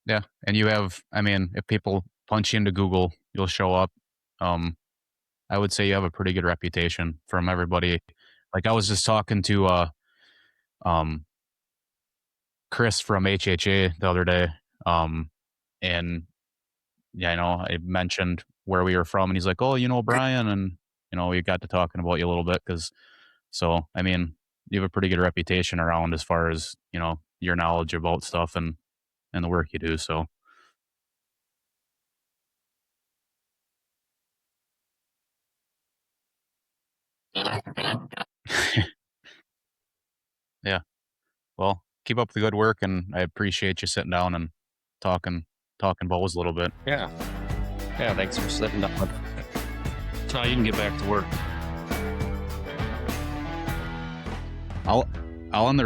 Yeah, and you have, if people punch you into Google, you'll show up. I would say you have a pretty good reputation from everybody. Like, I was just talking to Chris from HHA the other day, and yeah, I mentioned where we were from, and he's like, "Oh, Brian," and we got to talking about you a little bit, so you have a pretty good reputation around as far as your knowledge about stuff and the work you do. So. Yeah. Well, keep up the good work, and I appreciate you sitting down and talking bowls a little bit. Yeah. Yeah, thanks for sitting down. So you can get back to work. I'll end the